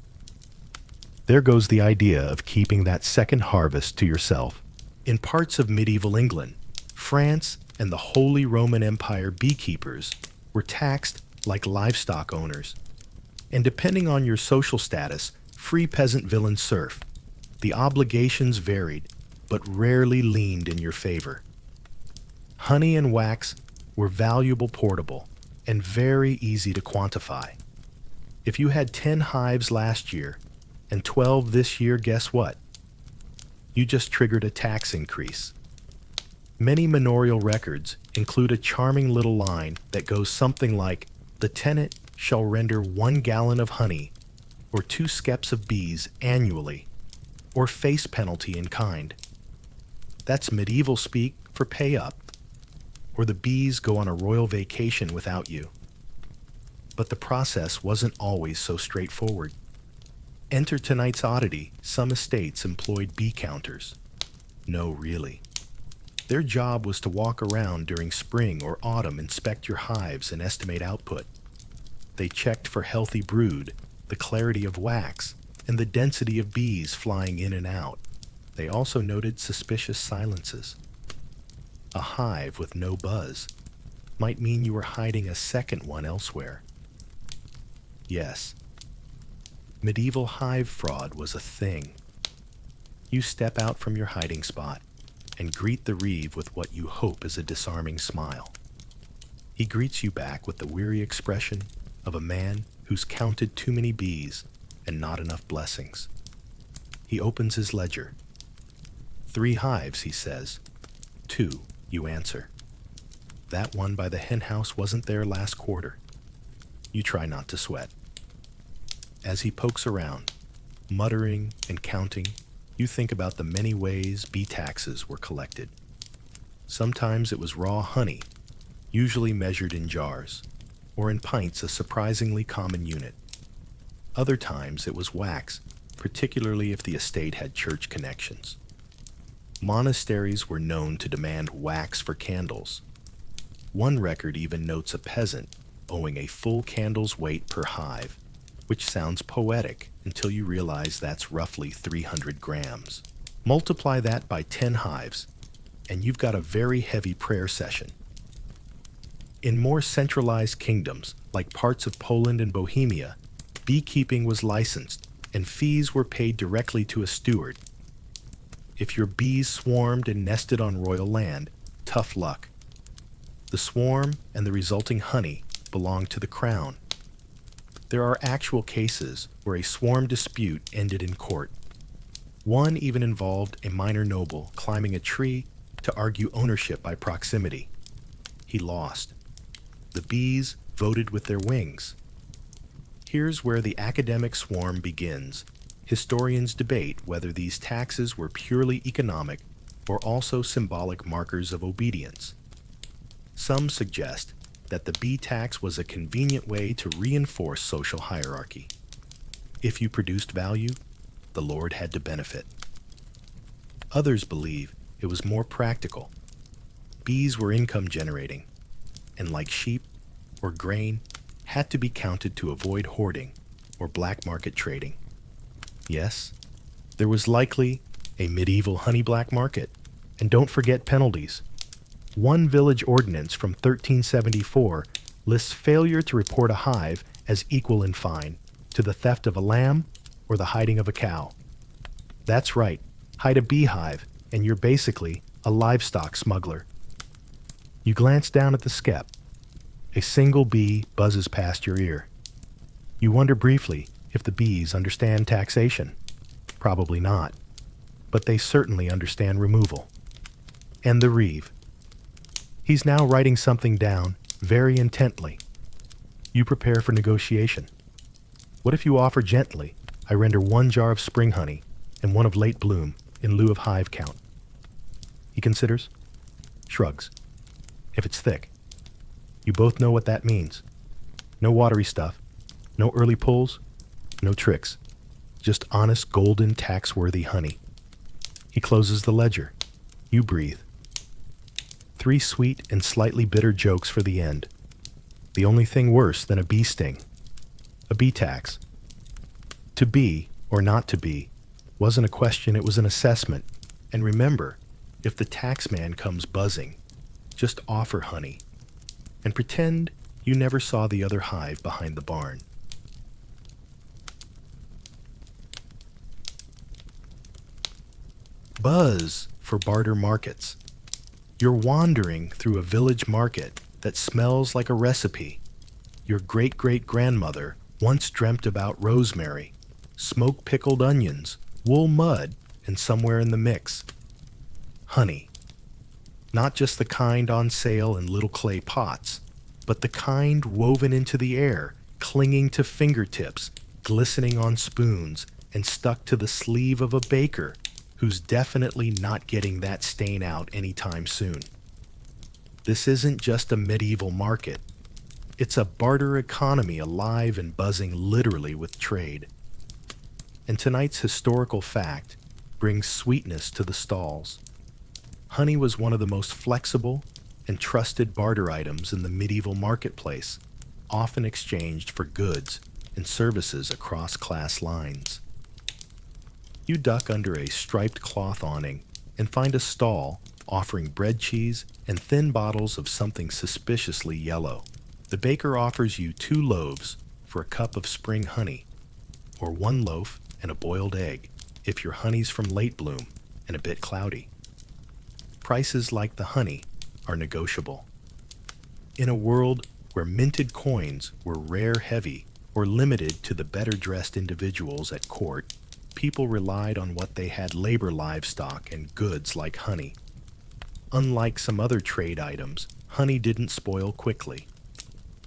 There goes the idea of keeping that second harvest to yourself. In parts of medieval England, France, and the Holy Roman Empire, beekeepers were taxed like livestock owners. And depending on your social status, free peasant villain serf, the obligations varied, but rarely leaned in your favor. Honey and wax were valuable, portable, and very easy to quantify. If you had 10 hives last year and 12 this year, guess what? You just triggered a tax increase. Many manorial records include a charming little line that goes something like, "The tenant shall render 1 gallon of honey or 2 skeps of bees annually, or face penalty in kind." That's medieval speak for pay up, or the bees go on a royal vacation without you. But the process wasn't always so straightforward. Enter tonight's oddity: some estates employed bee counters. No, really. Their job was to walk around during spring or autumn, inspect your hives, and estimate output. They checked for healthy brood, the clarity of wax, and the density of bees flying in and out. They also noted suspicious silences. A hive with no buzz might mean you were hiding a second one elsewhere. Yes, medieval hive fraud was a thing. You step out from your hiding spot and greet the Reeve with what you hope is a disarming smile. He greets you back with the weary expression of a man who's counted too many bees and not enough blessings. He opens his ledger. 3 hives, he says. 2, you answer. That one by the henhouse wasn't there last quarter. You try not to sweat. As he pokes around, muttering and counting, you think about the many ways bee taxes were collected. Sometimes it was raw honey, usually measured in jars, or in pints, a surprisingly common unit. Other times it was wax, particularly if the estate had church connections. Monasteries were known to demand wax for candles. One record even notes a peasant owing a full candle's weight per hive, which sounds poetic until you realize that's roughly 300 grams. Multiply that by 10 hives, and you've got a very heavy prayer session. In more centralized kingdoms, like parts of Poland and Bohemia, beekeeping was licensed, and fees were paid directly to a steward. If your bees swarmed and nested on royal land, tough luck. The swarm and the resulting honey belonged to the crown. There are actual cases where a swarm dispute ended in court. One even involved a minor noble climbing a tree to argue ownership by proximity. He lost. The bees voted with their wings. Here's where the academic swarm begins. Historians debate whether these taxes were purely economic or also symbolic markers of obedience. Some suggest that the bee tax was a convenient way to reinforce social hierarchy. If you produced value, the Lord had to benefit. Others believe it was more practical. Bees were income generating, and like sheep or grain, had to be counted to avoid hoarding or black market trading. Yes, there was likely a medieval honey black market, and don't forget penalties. One village ordinance from 1374 lists failure to report a hive as equal in fine to the theft of a lamb or the hiding of a cow. That's right, hide a beehive and you're basically a livestock smuggler. You glance down at the skep. A single bee buzzes past your ear. You wonder briefly if the bees understand taxation. Probably not, but they certainly understand removal. And the reeve. He's now writing something down very intently. You prepare for negotiation. What if you offer gently, I render 1 jar of spring honey and 1 of late bloom in lieu of hive count? He considers, shrugs. If it's thick. You both know what that means. No watery stuff, no early pulls, no tricks. Just honest, golden, tax-worthy honey. He closes the ledger. You breathe. 3 sweet and slightly bitter jokes for the end. The only thing worse than a bee sting. A bee tax. To be, or not to be, wasn't a question, it was an assessment. And remember, if the taxman comes buzzing, just offer honey. And pretend you never saw the other hive behind the barn. Buzz for barter markets. You're wandering through a village market that smells like a recipe. Your great-great-grandmother once dreamt about rosemary, smoke-pickled onions, wool mud, and somewhere in the mix, honey. Not just the kind on sale in little clay pots, but the kind woven into the air, clinging to fingertips, glistening on spoons, and stuck to the sleeve of a baker who's definitely not getting that stain out anytime soon. This isn't just a medieval market. It's a barter economy alive and buzzing literally with trade. And tonight's historical fact brings sweetness to the stalls. Honey was one of the most flexible and trusted barter items in the medieval marketplace, often exchanged for goods and services across class lines. You duck under a striped cloth awning and find a stall offering bread cheese and thin bottles of something suspiciously yellow. The baker offers you 2 loaves for a cup of spring honey, or 1 loaf and a boiled egg if your honey's from late bloom and a bit cloudy. Prices like the honey are negotiable. In a world where minted coins were rare heavy or limited to the better-dressed individuals at court, people relied on what they had: labor, livestock, and goods like honey. Unlike some other trade items, honey didn't spoil quickly.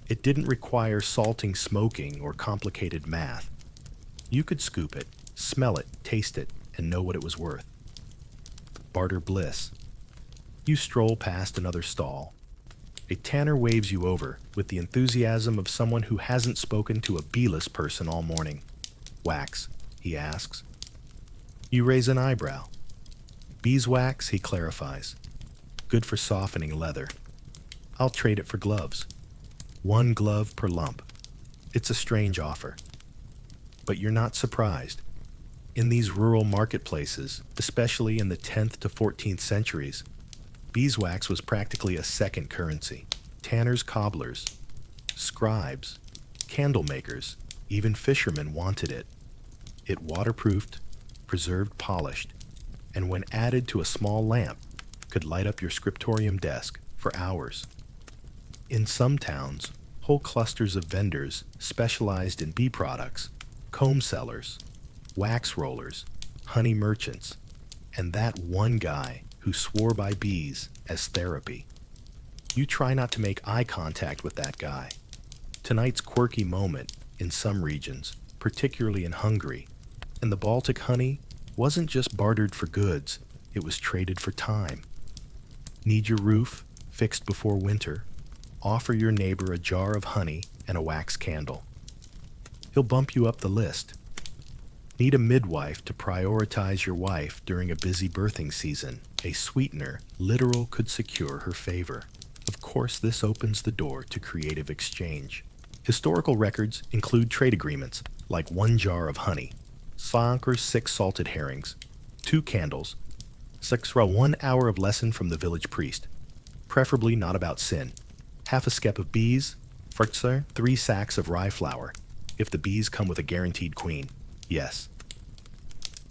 It didn't require salting, smoking, or complicated math. You could scoop it, smell it, taste it, and know what it was worth. Barter bliss. You stroll past another stall. A tanner waves you over with the enthusiasm of someone who hasn't spoken to a beeless person all morning. Wax, he asks. You raise an eyebrow. Beeswax, he clarifies. Good for softening leather. I'll trade it for gloves. 1 glove per lump. It's a strange offer. But you're not surprised. In these rural marketplaces, especially in the 10th to 14th centuries, beeswax was practically a second currency. Tanners, cobblers, scribes, candle makers, even fishermen wanted it. It waterproofed, preserved, polished, and when added to a small lamp, could light up your scriptorium desk for hours. In some towns, whole clusters of vendors specialized in bee products, comb sellers, wax rollers, honey merchants, and that one guy who swore by bees as therapy. You try not to make eye contact with that guy. Tonight's quirky moment in some regions, particularly in Hungary, and the Baltic honey wasn't just bartered for goods, it was traded for time. Need your roof fixed before winter? Offer your neighbor a jar of honey and a wax candle. He'll bump you up the list. Need a midwife to prioritize your wife during a busy birthing season? A sweetener literal could secure her favor. Of course, this opens the door to creative exchange. Historical records include trade agreements like 1 jar of honey, 5 or 6 salted herrings, 2 candles, 1 hour of lesson from the village priest, preferably not about sin, half a skep of bees, 3 sacks of rye flour, if the bees come with a guaranteed queen. Yes.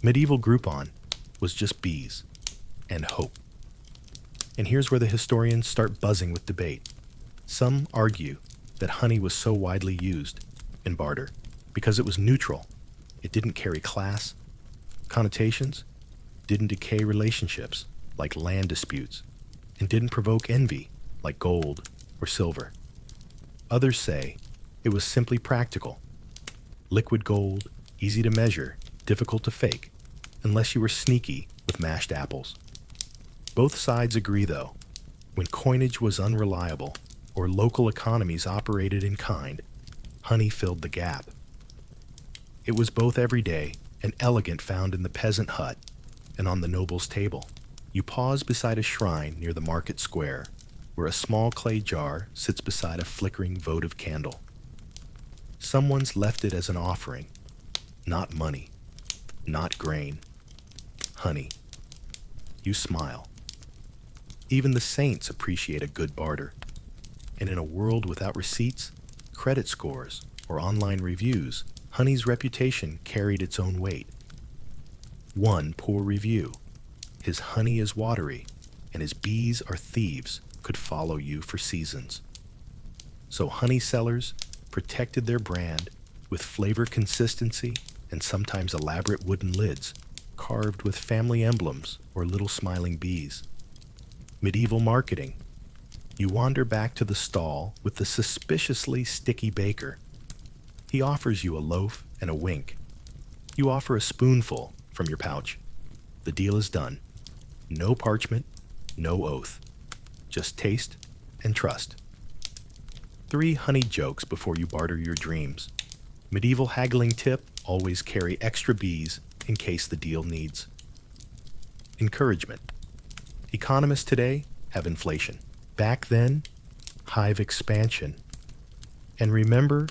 Medieval Groupon was just bees and hope. And here's where the historians start buzzing with debate. Some argue that honey was so widely used in barter because it was neutral. It didn't carry class connotations, didn't decay relationships like land disputes, and didn't provoke envy like gold or silver. Others say it was simply practical. Liquid gold, easy to measure, difficult to fake, unless you were sneaky with mashed apples. Both sides agree, though, when coinage was unreliable or local economies operated in kind, honey filled the gap. It was both everyday and elegant, found in the peasant hut and on the noble's table. You pause beside a shrine near the market square, where a small clay jar sits beside a flickering votive candle. Someone's left it as an offering. Not money, not grain, honey. You smile. Even the saints appreciate a good barter. And in a world without receipts, credit scores, or online reviews, honey's reputation carried its own weight. One poor review, his honey is watery, and his bees are thieves, could follow you for seasons. So honey sellers protected their brand with flavor consistency and sometimes elaborate wooden lids, carved with family emblems or little smiling bees. Medieval marketing. You wander back to the stall with the suspiciously sticky baker. He offers you a loaf and a wink. You offer a spoonful from your pouch. The deal is done. No parchment, no oath. Just taste and trust. 3 honey jokes before you barter your dreams. Medieval haggling tip: always carry extra bees in case the deal needs. Encouragement. Economists today have inflation. Back then, hive expansion. And remember,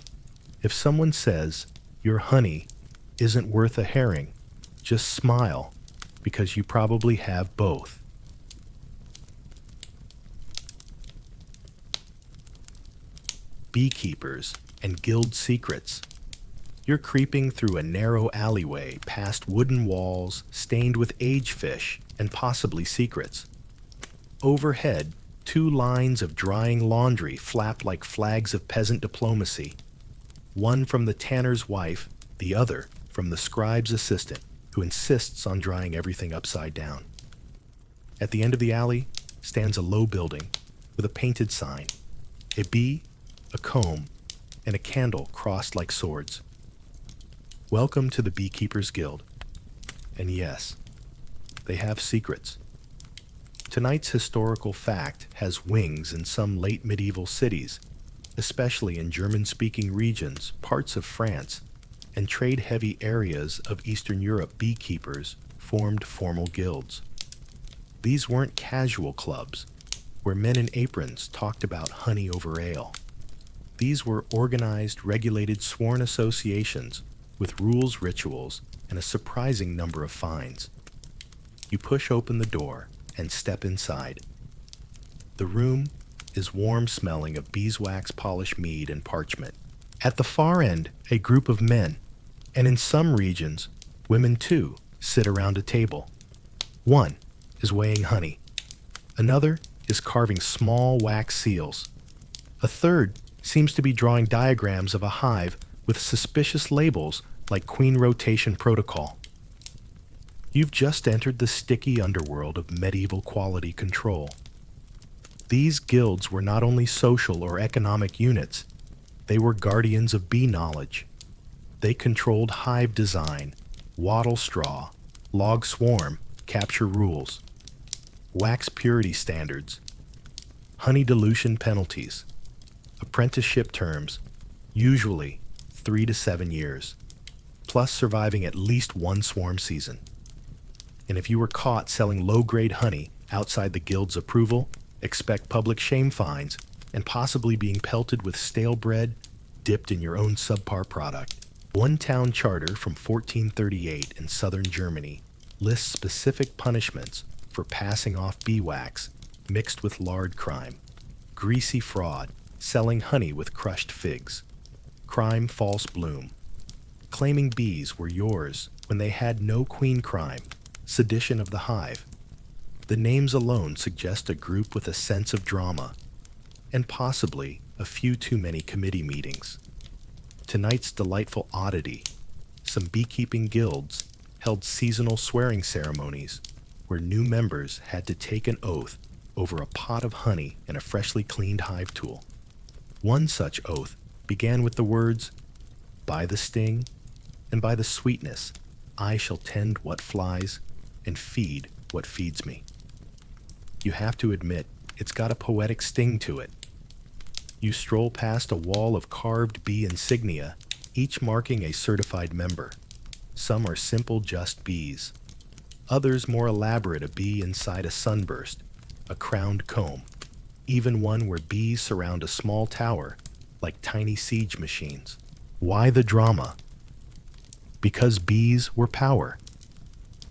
if someone says your honey isn't worth a herring, just smile, because you probably have both. Beekeepers and guild secrets. You're creeping through a narrow alleyway past wooden walls stained with age fish and possibly secrets. Overhead, 2 lines of drying laundry flap like flags of peasant diplomacy. One from the tanner's wife, the other from the scribe's assistant, who insists on drying everything upside down. At the end of the alley stands a low building with a painted sign, a bee, a comb, and a candle crossed like swords. Welcome to the Beekeepers Guild. And yes, they have secrets. Tonight's historical fact has wings in some late medieval cities, especially in German-speaking regions, parts of France, and trade-heavy areas of Eastern Europe. Beekeepers formed formal guilds. These weren't casual clubs, where men in aprons talked about honey over ale. These were organized, regulated, sworn associations with rules, rituals, and a surprising number of fines. You push open the door and step inside. The room is warm, smelling of beeswax, polished mead, and parchment. At the far end, a group of men, and in some regions, women too, sit around a table. One is weighing honey. Another is carving small wax seals. A third seems to be drawing diagrams of a hive with suspicious labels like Queen Rotation Protocol. You've just entered the sticky underworld of medieval quality control. These guilds were not only social or economic units, they were guardians of bee knowledge. They controlled hive design, wattle straw, log swarm, capture rules, wax purity standards, honey dilution penalties, apprenticeship terms, usually 3 to 7 years, plus surviving at least one swarm season. And if you were caught selling low-grade honey outside the guild's approval, expect public shame fines and possibly being pelted with stale bread dipped in your own subpar product. One town charter from 1438 in southern Germany lists specific punishments for passing off beeswax mixed with lard crime, greasy fraud, selling honey with crushed figs, crime false bloom, claiming bees were yours when they had no queen crime, sedition of the hive. The names alone suggest a group with a sense of drama, and possibly a few too many committee meetings. Tonight's delightful oddity: some beekeeping guilds held seasonal swearing ceremonies where new members had to take an oath over a pot of honey and a freshly cleaned hive tool. One such oath began with the words, "By the sting and by the sweetness, I shall tend what flies and feed what feeds me." You have to admit, it's got a poetic sting to it. You stroll past a wall of carved bee insignia, each marking a certified member. Some are simple, just bees. Others more elaborate, a bee inside a sunburst, a crowned comb, even one where bees surround a small tower like tiny siege machines. Why the drama? Because bees were power,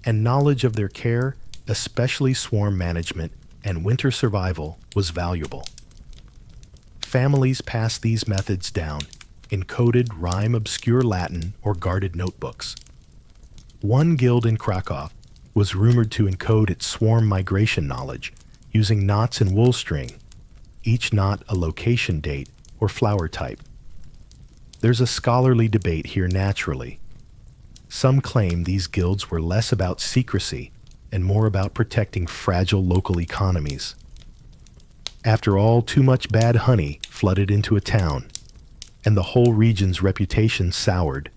and knowledge of their care, especially swarm management and winter survival, was valuable. Families passed these methods down in coded rhyme, obscure Latin, or guarded notebooks. One guild in Krakow was rumored to encode its swarm migration knowledge using knots in wool string, each knot a location date or flower type. There's a scholarly debate here naturally. Some claim these guilds were less about secrecy and more about protecting fragile local economies. After all, too much bad honey flooded into a town, and the whole region's reputation soured.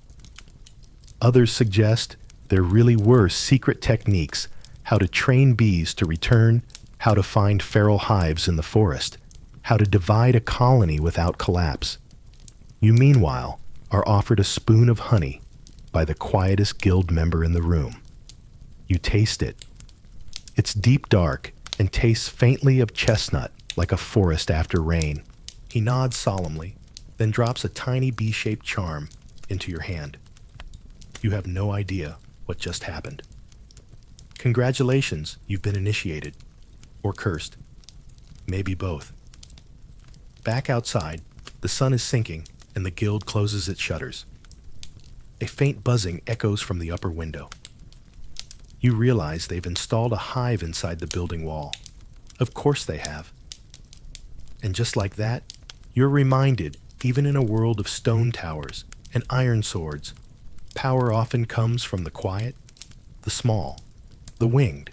Others suggest there really were secret techniques: how to train bees to return, how to find feral hives in the forest, how to divide a colony without collapse. You, meanwhile, are offered a spoon of honey by the quietest guild member in the room. You taste it. It's deep dark and tastes faintly of chestnut, like a forest after rain. He nods solemnly, then drops a tiny bee-shaped charm into your hand. You have no idea what just happened. Congratulations, you've been initiated. Or cursed. Maybe both. Back outside, the sun is sinking and the guild closes its shutters. A faint buzzing echoes from the upper window. You realize they've installed a hive inside the building wall. Of course they have. And just like that, you're reminded, even in a world of stone towers and iron swords, power often comes from the quiet, the small, the winged.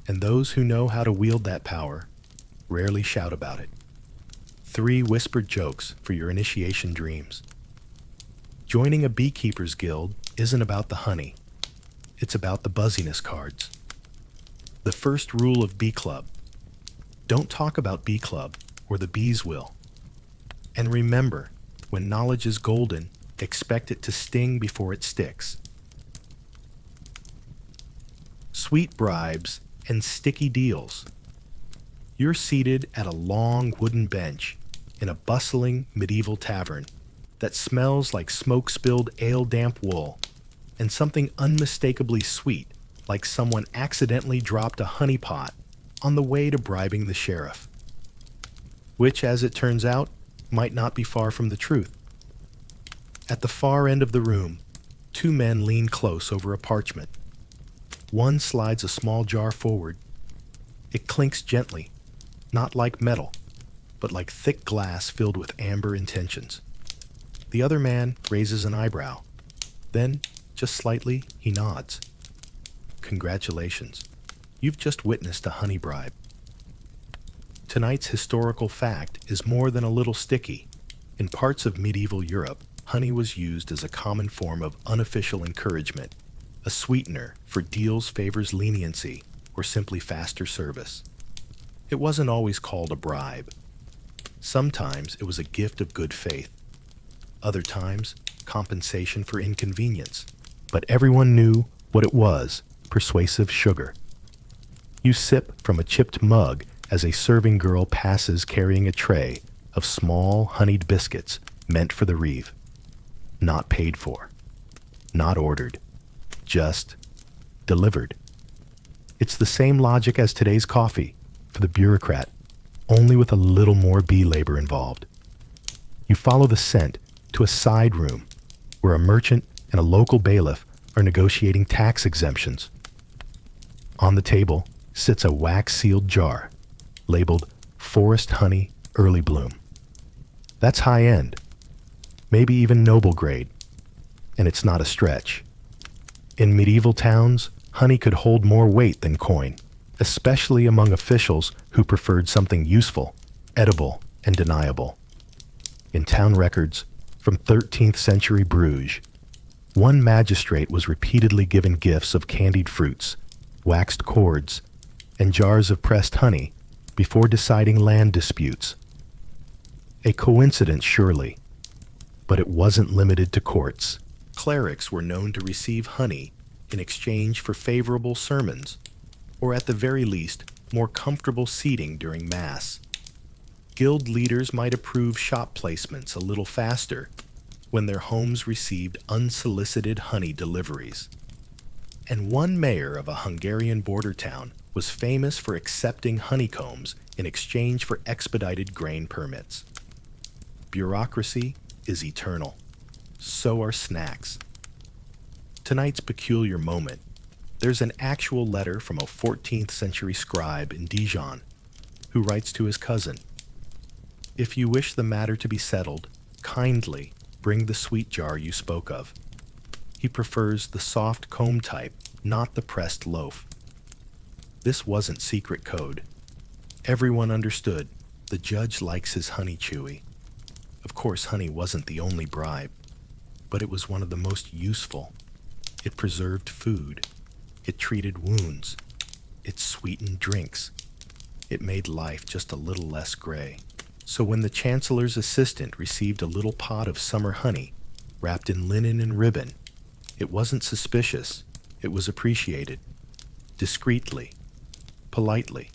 And those who know how to wield that power rarely shout about it. 3 whispered jokes for your initiation dreams. Joining a beekeepers guild isn't about the honey. It's about the buzziness cards. The first rule of Bee Club: don't talk about Bee Club, or the bees will. And remember, when knowledge is golden, expect it to sting before it sticks. Sweet bribes and sticky deals. You're seated at a long wooden bench in a bustling medieval tavern that smells like smoke-spilled ale-damp wool and something unmistakably sweet, like someone accidentally dropped a honey pot on the way to bribing the sheriff. Which, as it turns out, might not be far from the truth. At the far end of the room, two men lean close over a parchment. One slides a small jar forward. It clinks gently, not like metal, but like thick glass filled with amber intentions. The other man raises an eyebrow. Then, just slightly, he nods. Congratulations. You've just witnessed a honey bribe. Tonight's historical fact is more than a little sticky. In parts of medieval Europe, honey was used as a common form of unofficial encouragement, a sweetener for deals, favors, leniency, or simply faster service. It wasn't always called a bribe. Sometimes it was a gift of good faith. Other times, compensation for inconvenience. But everyone knew what it was: persuasive sugar. You sip from a chipped mug as a serving girl passes carrying a tray of small honeyed biscuits meant for the reeve. Not paid for. Not ordered. Just delivered. It's the same logic as today's coffee for the bureaucrat, only with a little more bee labor involved. You follow the scent to a side room where a merchant and a local bailiff are negotiating tax exemptions. On the table sits a wax-sealed jar labeled Forest Honey Early Bloom. That's high-end, maybe even noble grade, and it's not a stretch. In medieval towns, honey could hold more weight than coin, especially among officials who preferred something useful, edible, and deniable. In town records from 13th century Bruges, one magistrate was repeatedly given gifts of candied fruits, waxed cords, and jars of pressed honey before deciding land disputes. A coincidence, surely, but it wasn't limited to courts. Clerics were known to receive honey in exchange for favorable sermons, or at the very least, more comfortable seating during Mass. Guild leaders might approve shop placements a little faster when their homes received unsolicited honey deliveries. And one mayor of a Hungarian border town was famous for accepting honeycombs in exchange for expedited grain permits. Bureaucracy is eternal. So are snacks. Tonight's peculiar moment. There's an actual letter from a 14th century scribe in Dijon who writes to his cousin, "If you wish the matter to be settled, kindly bring the sweet jar you spoke of." He prefers the soft comb type, not the pressed loaf. This wasn't secret code. Everyone understood. The judge likes his honey chewy. Of course, honey wasn't the only bribe, but it was one of the most useful. It preserved food. It treated wounds. It sweetened drinks. It made life just a little less gray. So when the chancellor's assistant received a little pot of summer honey, wrapped in linen and ribbon, it wasn't suspicious. It was appreciated. Discreetly. Politely.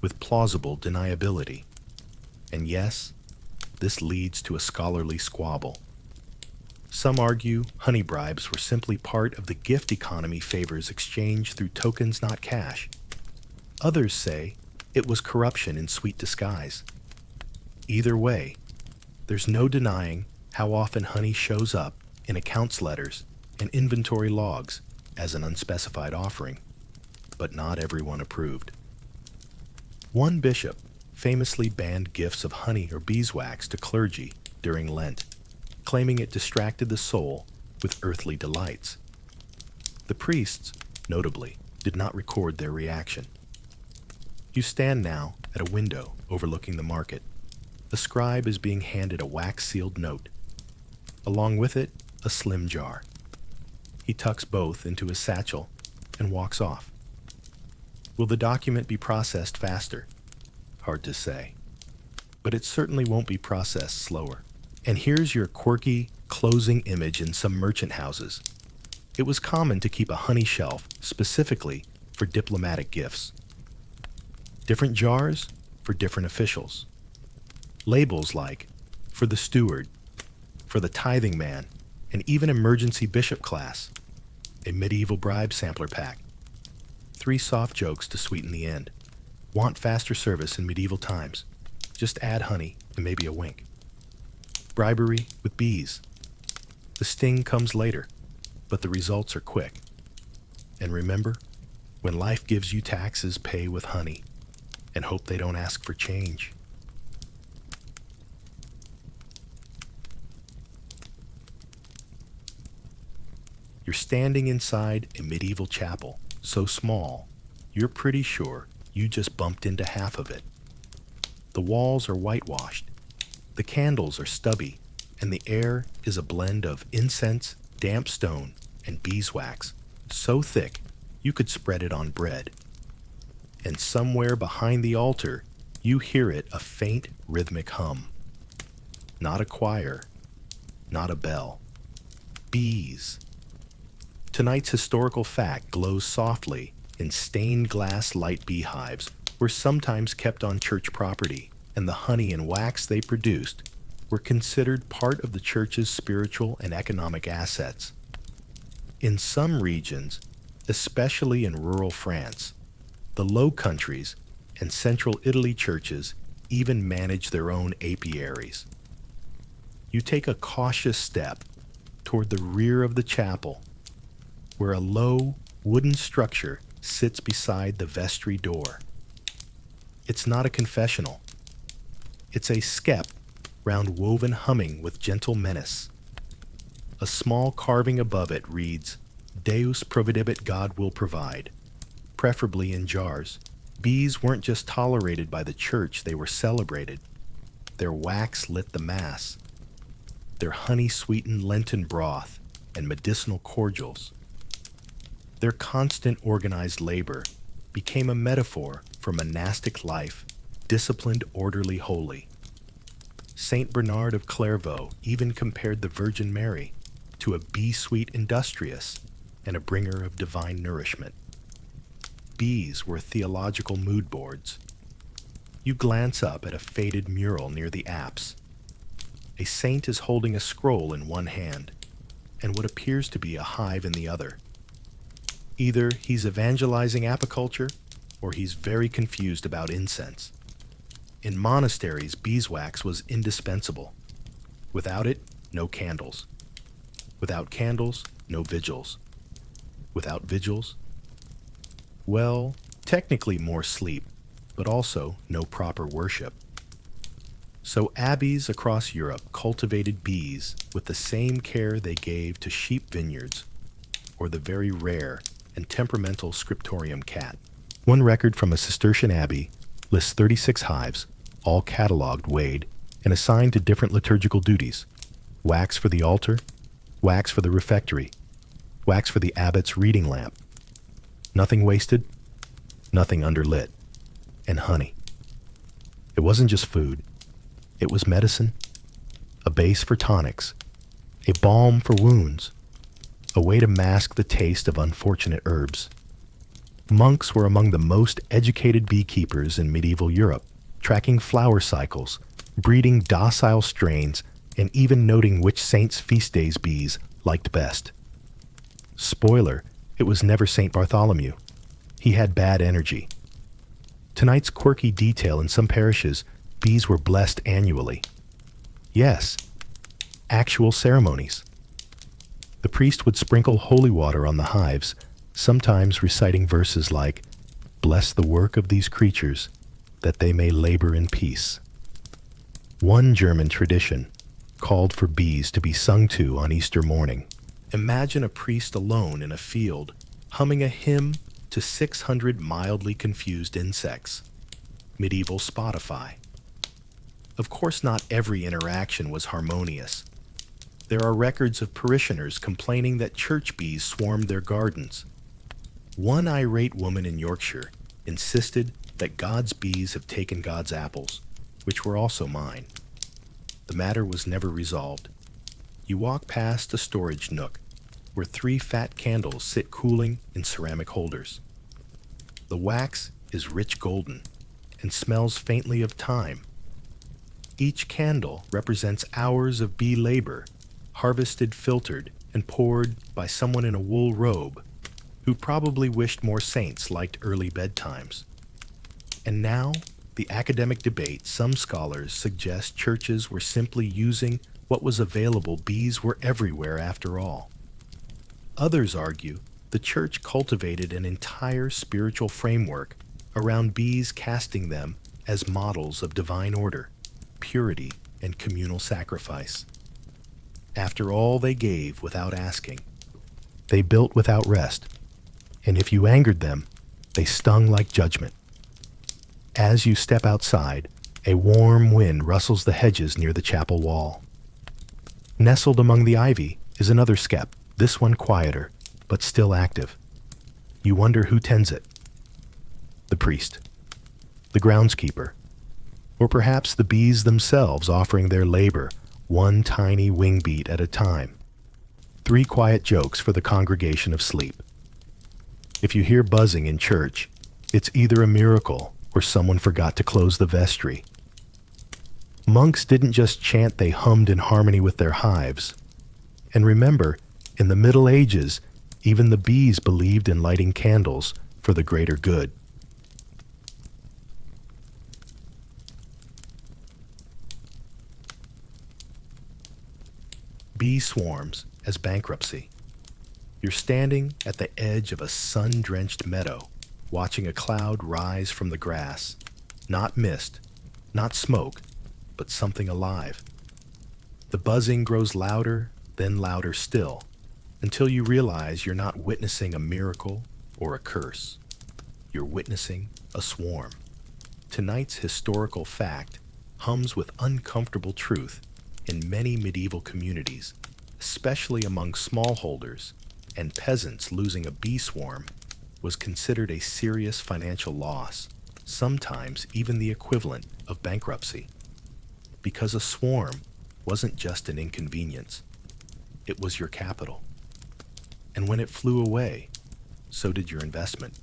With plausible deniability. And yes, this leads to a scholarly squabble. Some argue honey bribes were simply part of the gift economy favors exchanged through tokens, not cash. Others say it was corruption in sweet disguise. Either way, there's no denying how often honey shows up in accounts letters and inventory logs as an unspecified offering, but not everyone approved. One bishop famously banned gifts of honey or beeswax to clergy during Lent, claiming it distracted the soul with earthly delights. The priests, notably, did not record their reaction. You stand now at a window overlooking the market. The scribe is being handed a wax-sealed note. Along with it, a slim jar. He tucks both into his satchel and walks off. Will the document be processed faster? Hard to say. But it certainly won't be processed slower. And here's your quirky closing image in some merchant houses. It was common to keep a honey shelf specifically for diplomatic gifts. Different jars for different officials. Labels like, for the steward, for the tithing man, and even emergency bishop class. A medieval bribe sampler pack. 3 soft jokes to sweeten the end. Want faster service in medieval times? Just add honey and maybe a wink. Bribery with bees. The sting comes later, but the results are quick. And remember, when life gives you taxes, pay with honey and hope they don't ask for change. You're standing inside a medieval chapel, so small, you're pretty sure you just bumped into half of it. The walls are whitewashed, the candles are stubby, and the air is a blend of incense, damp stone, and beeswax, so thick you could spread it on bread. And somewhere behind the altar, you hear it a faint rhythmic hum. Not a choir, not a bell. Bees. Tonight's historical fact glows softly in stained glass light beehives were sometimes kept on church property, and the honey and wax they produced were considered part of the church's spiritual and economic assets. In some regions, especially in rural France, the Low Countries and central Italy churches even manage their own apiaries. You take a cautious step toward the rear of the chapel, where a low wooden structure sits beside the vestry door. It's not a confessional. It's a skep round woven humming with gentle menace. A small carving above it reads, Deus providebit, God will provide, preferably in jars. Bees weren't just tolerated by the church, they were celebrated. Their wax lit the mass. Their honey-sweetened Lenten broth and medicinal cordials. Their constant organized labor became a metaphor for monastic life, disciplined, orderly, holy. Saint Bernard of Clairvaux even compared the Virgin Mary to a bee-sweet industrious and a bringer of divine nourishment. Bees were theological mood boards. You glance up at a faded mural near the apse. A saint is holding a scroll in one hand and what appears to be a hive in the other. Either he's evangelizing apiculture or he's very confused about incense. In monasteries, beeswax was indispensable. Without it, no candles. Without candles, no vigils. Without vigils, well, technically more sleep, but also no proper worship. So abbeys across Europe cultivated bees with the same care they gave to sheep vineyards or the very rare and temperamental scriptorium cat. One record from a Cistercian abbey lists 36 hives, all catalogued, weighed, and assigned to different liturgical duties. Wax for the altar, wax for the refectory, wax for the abbot's reading lamp. Nothing wasted, nothing underlit, and honey. It wasn't just food. It was medicine, a base for tonics, a balm for wounds, a way to mask the taste of unfortunate herbs. Monks were among the most educated beekeepers in medieval Europe, tracking flower cycles, breeding docile strains, and even noting which saints' feast days bees liked best. Spoiler, it was never St. Bartholomew. He had bad energy. Tonight's quirky detail: in some parishes, bees were blessed annually. Yes, actual ceremonies. The priest would sprinkle holy water on the hives, sometimes reciting verses like, "Bless the work of these creatures, that they may labor in peace." One German tradition called for bees to be sung to on Easter morning. Imagine a priest alone in a field, humming a hymn to 600 mildly confused insects. Medieval Spotify. Of course, not every interaction was harmonious. There are records of parishioners complaining that church bees swarmed their gardens. One irate woman in Yorkshire insisted that God's bees have taken God's apples, which were also mine. The matter was never resolved. You walk past a storage nook where 3 fat candles sit cooling in ceramic holders. The wax is rich golden and smells faintly of thyme. Each candle represents hours of bee labor, harvested, filtered, and poured by someone in a wool robe who probably wished more saints liked early bedtimes. And now, the academic debate, some scholars suggest churches were simply using what was available. Bees were everywhere after all. Others argue the church cultivated an entire spiritual framework around bees, casting them as models of divine order, purity, and communal sacrifice. After all they gave without asking, they built without rest, and if you angered them, they stung like judgment. As you step outside, a warm wind rustles the hedges near the chapel wall. Nestled among the ivy is another skep, this one quieter, but still active. You wonder who tends it. The priest, the groundskeeper, or perhaps the bees themselves offering their labor, one tiny wing beat at a time. 3 quiet jokes for the congregation of sleep. If you hear buzzing in church, it's either a miracle or someone forgot to close the vestry. Monks didn't just chant, they hummed in harmony with their hives. And remember, in the Middle Ages, even the bees believed in lighting candles for the greater good. Bee swarms as bankruptcy. You're standing at the edge of a sun-drenched meadow, watching a cloud rise from the grass. Not mist, not smoke, but something alive. The buzzing grows louder, then louder still, until you realize you're not witnessing a miracle or a curse. You're witnessing a swarm. Tonight's historical fact hums with uncomfortable truth in many medieval communities, especially among smallholders and peasants. Losing a bee swarm was considered a serious financial loss, sometimes even the equivalent of bankruptcy. Because a swarm wasn't just an inconvenience, it was your capital. And when it flew away, so did your investment.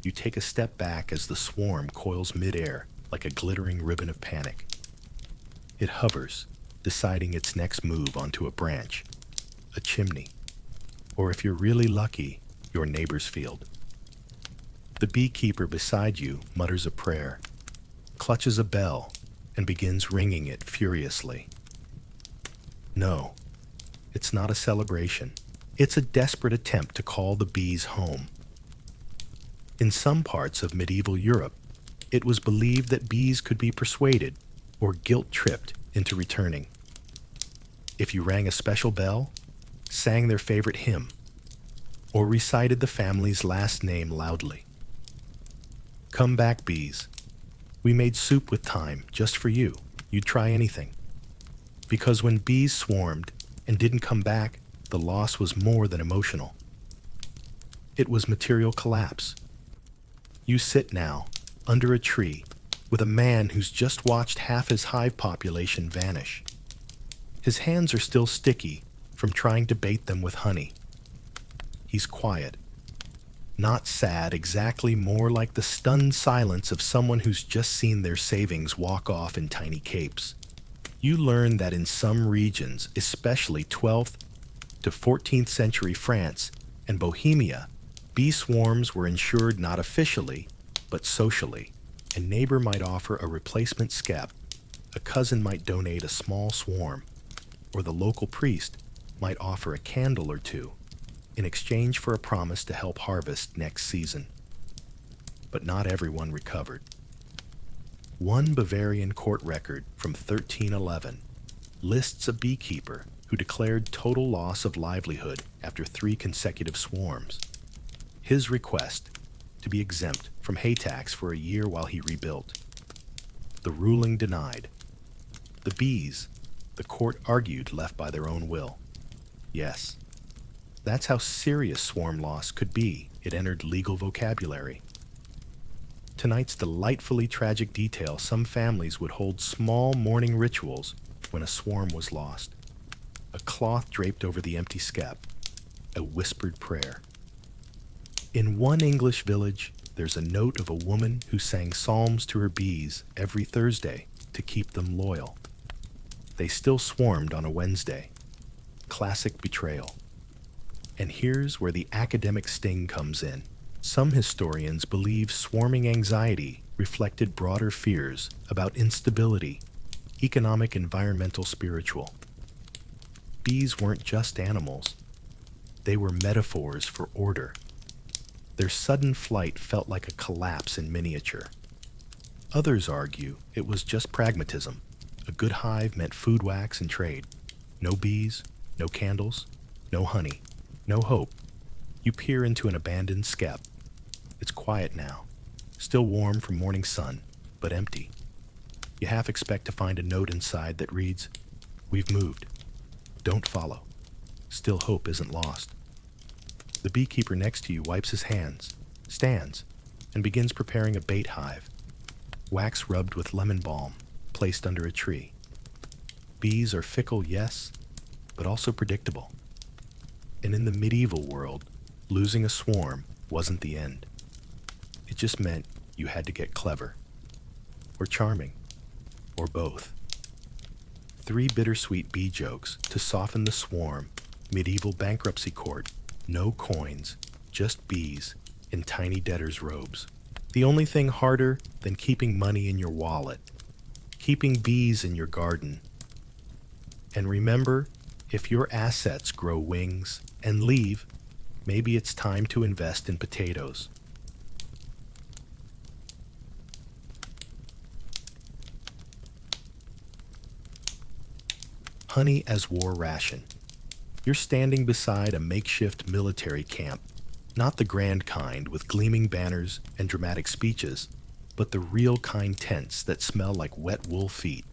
You take a step back as the swarm coils midair like a glittering ribbon of panic. It hovers, deciding its next move onto a branch, a chimney, or if you're really lucky, your neighbor's field. The beekeeper beside you mutters a prayer, clutches a bell, and begins ringing it furiously. No, it's not a celebration. It's a desperate attempt to call the bees home. In some parts of medieval Europe, it was believed that bees could be persuaded or guilt-tripped into returning. If you rang a special bell, sang their favorite hymn, or recited the family's last name loudly. Come back, bees. We made soup with thyme just for you. You'd try anything. Because when bees swarmed and didn't come back, the loss was more than emotional. It was material collapse. You sit now, under a tree, with a man who's just watched half his hive population vanish. His hands are still sticky from trying to bait them with honey. He's quiet. Not sad, exactly, more like the stunned silence of someone who's just seen their savings walk off in tiny capes. You learn that in some regions, especially 12th to 14th century France and Bohemia, bee swarms were insured not officially, but socially. A neighbor might offer a replacement skep, a cousin might donate a small swarm, or the local priest might offer a candle or two in exchange for a promise to help harvest next season. But not everyone recovered. One Bavarian court record from 1311 lists a beekeeper who declared total loss of livelihood after 3 consecutive swarms. His request to be exempt from hay tax for a year while he rebuilt. The ruling denied. The bees, The court argued left by their own will. Yes, that's how serious swarm loss could be. It entered legal vocabulary. Tonight's delightfully tragic detail: some families would hold small mourning rituals when a swarm was lost. A cloth draped over the empty skep, a whispered prayer. In one English village, there's a note of a woman who sang psalms to her bees every Thursday to keep them loyal. They still swarmed on a Wednesday. Classic betrayal. And here's where the academic sting comes in. Some historians believe swarming anxiety reflected broader fears about instability, economic, environmental, spiritual. Bees weren't just animals. They were metaphors for order. Their sudden flight felt like a collapse in miniature. Others argue it was just pragmatism. A good hive meant food, wax, and trade. No bees, no candles, no honey, no hope. You peer into an abandoned skep. It's quiet now, still warm from morning sun, but empty. You half expect to find a note inside that reads, "We've moved. Don't follow." Still hope isn't lost. The beekeeper next to you wipes his hands, stands, and begins preparing a bait hive. Wax rubbed with lemon balm, placed under a tree. Bees are fickle, yes, but also predictable. And in the medieval world, losing a swarm wasn't the end. It just meant you had to get clever, or charming, or both. 3 bittersweet bee jokes to soften the swarm. Medieval bankruptcy court. No coins, just bees in tiny debtor's robes. The only thing harder than keeping money in your wallet. Keeping bees in your garden. And remember, if your assets grow wings and leave, maybe it's time to invest in potatoes. Honey as war ration. You're standing beside a makeshift military camp, not the grand kind with gleaming banners and dramatic speeches, but the real kind tents that smell like wet wool feet,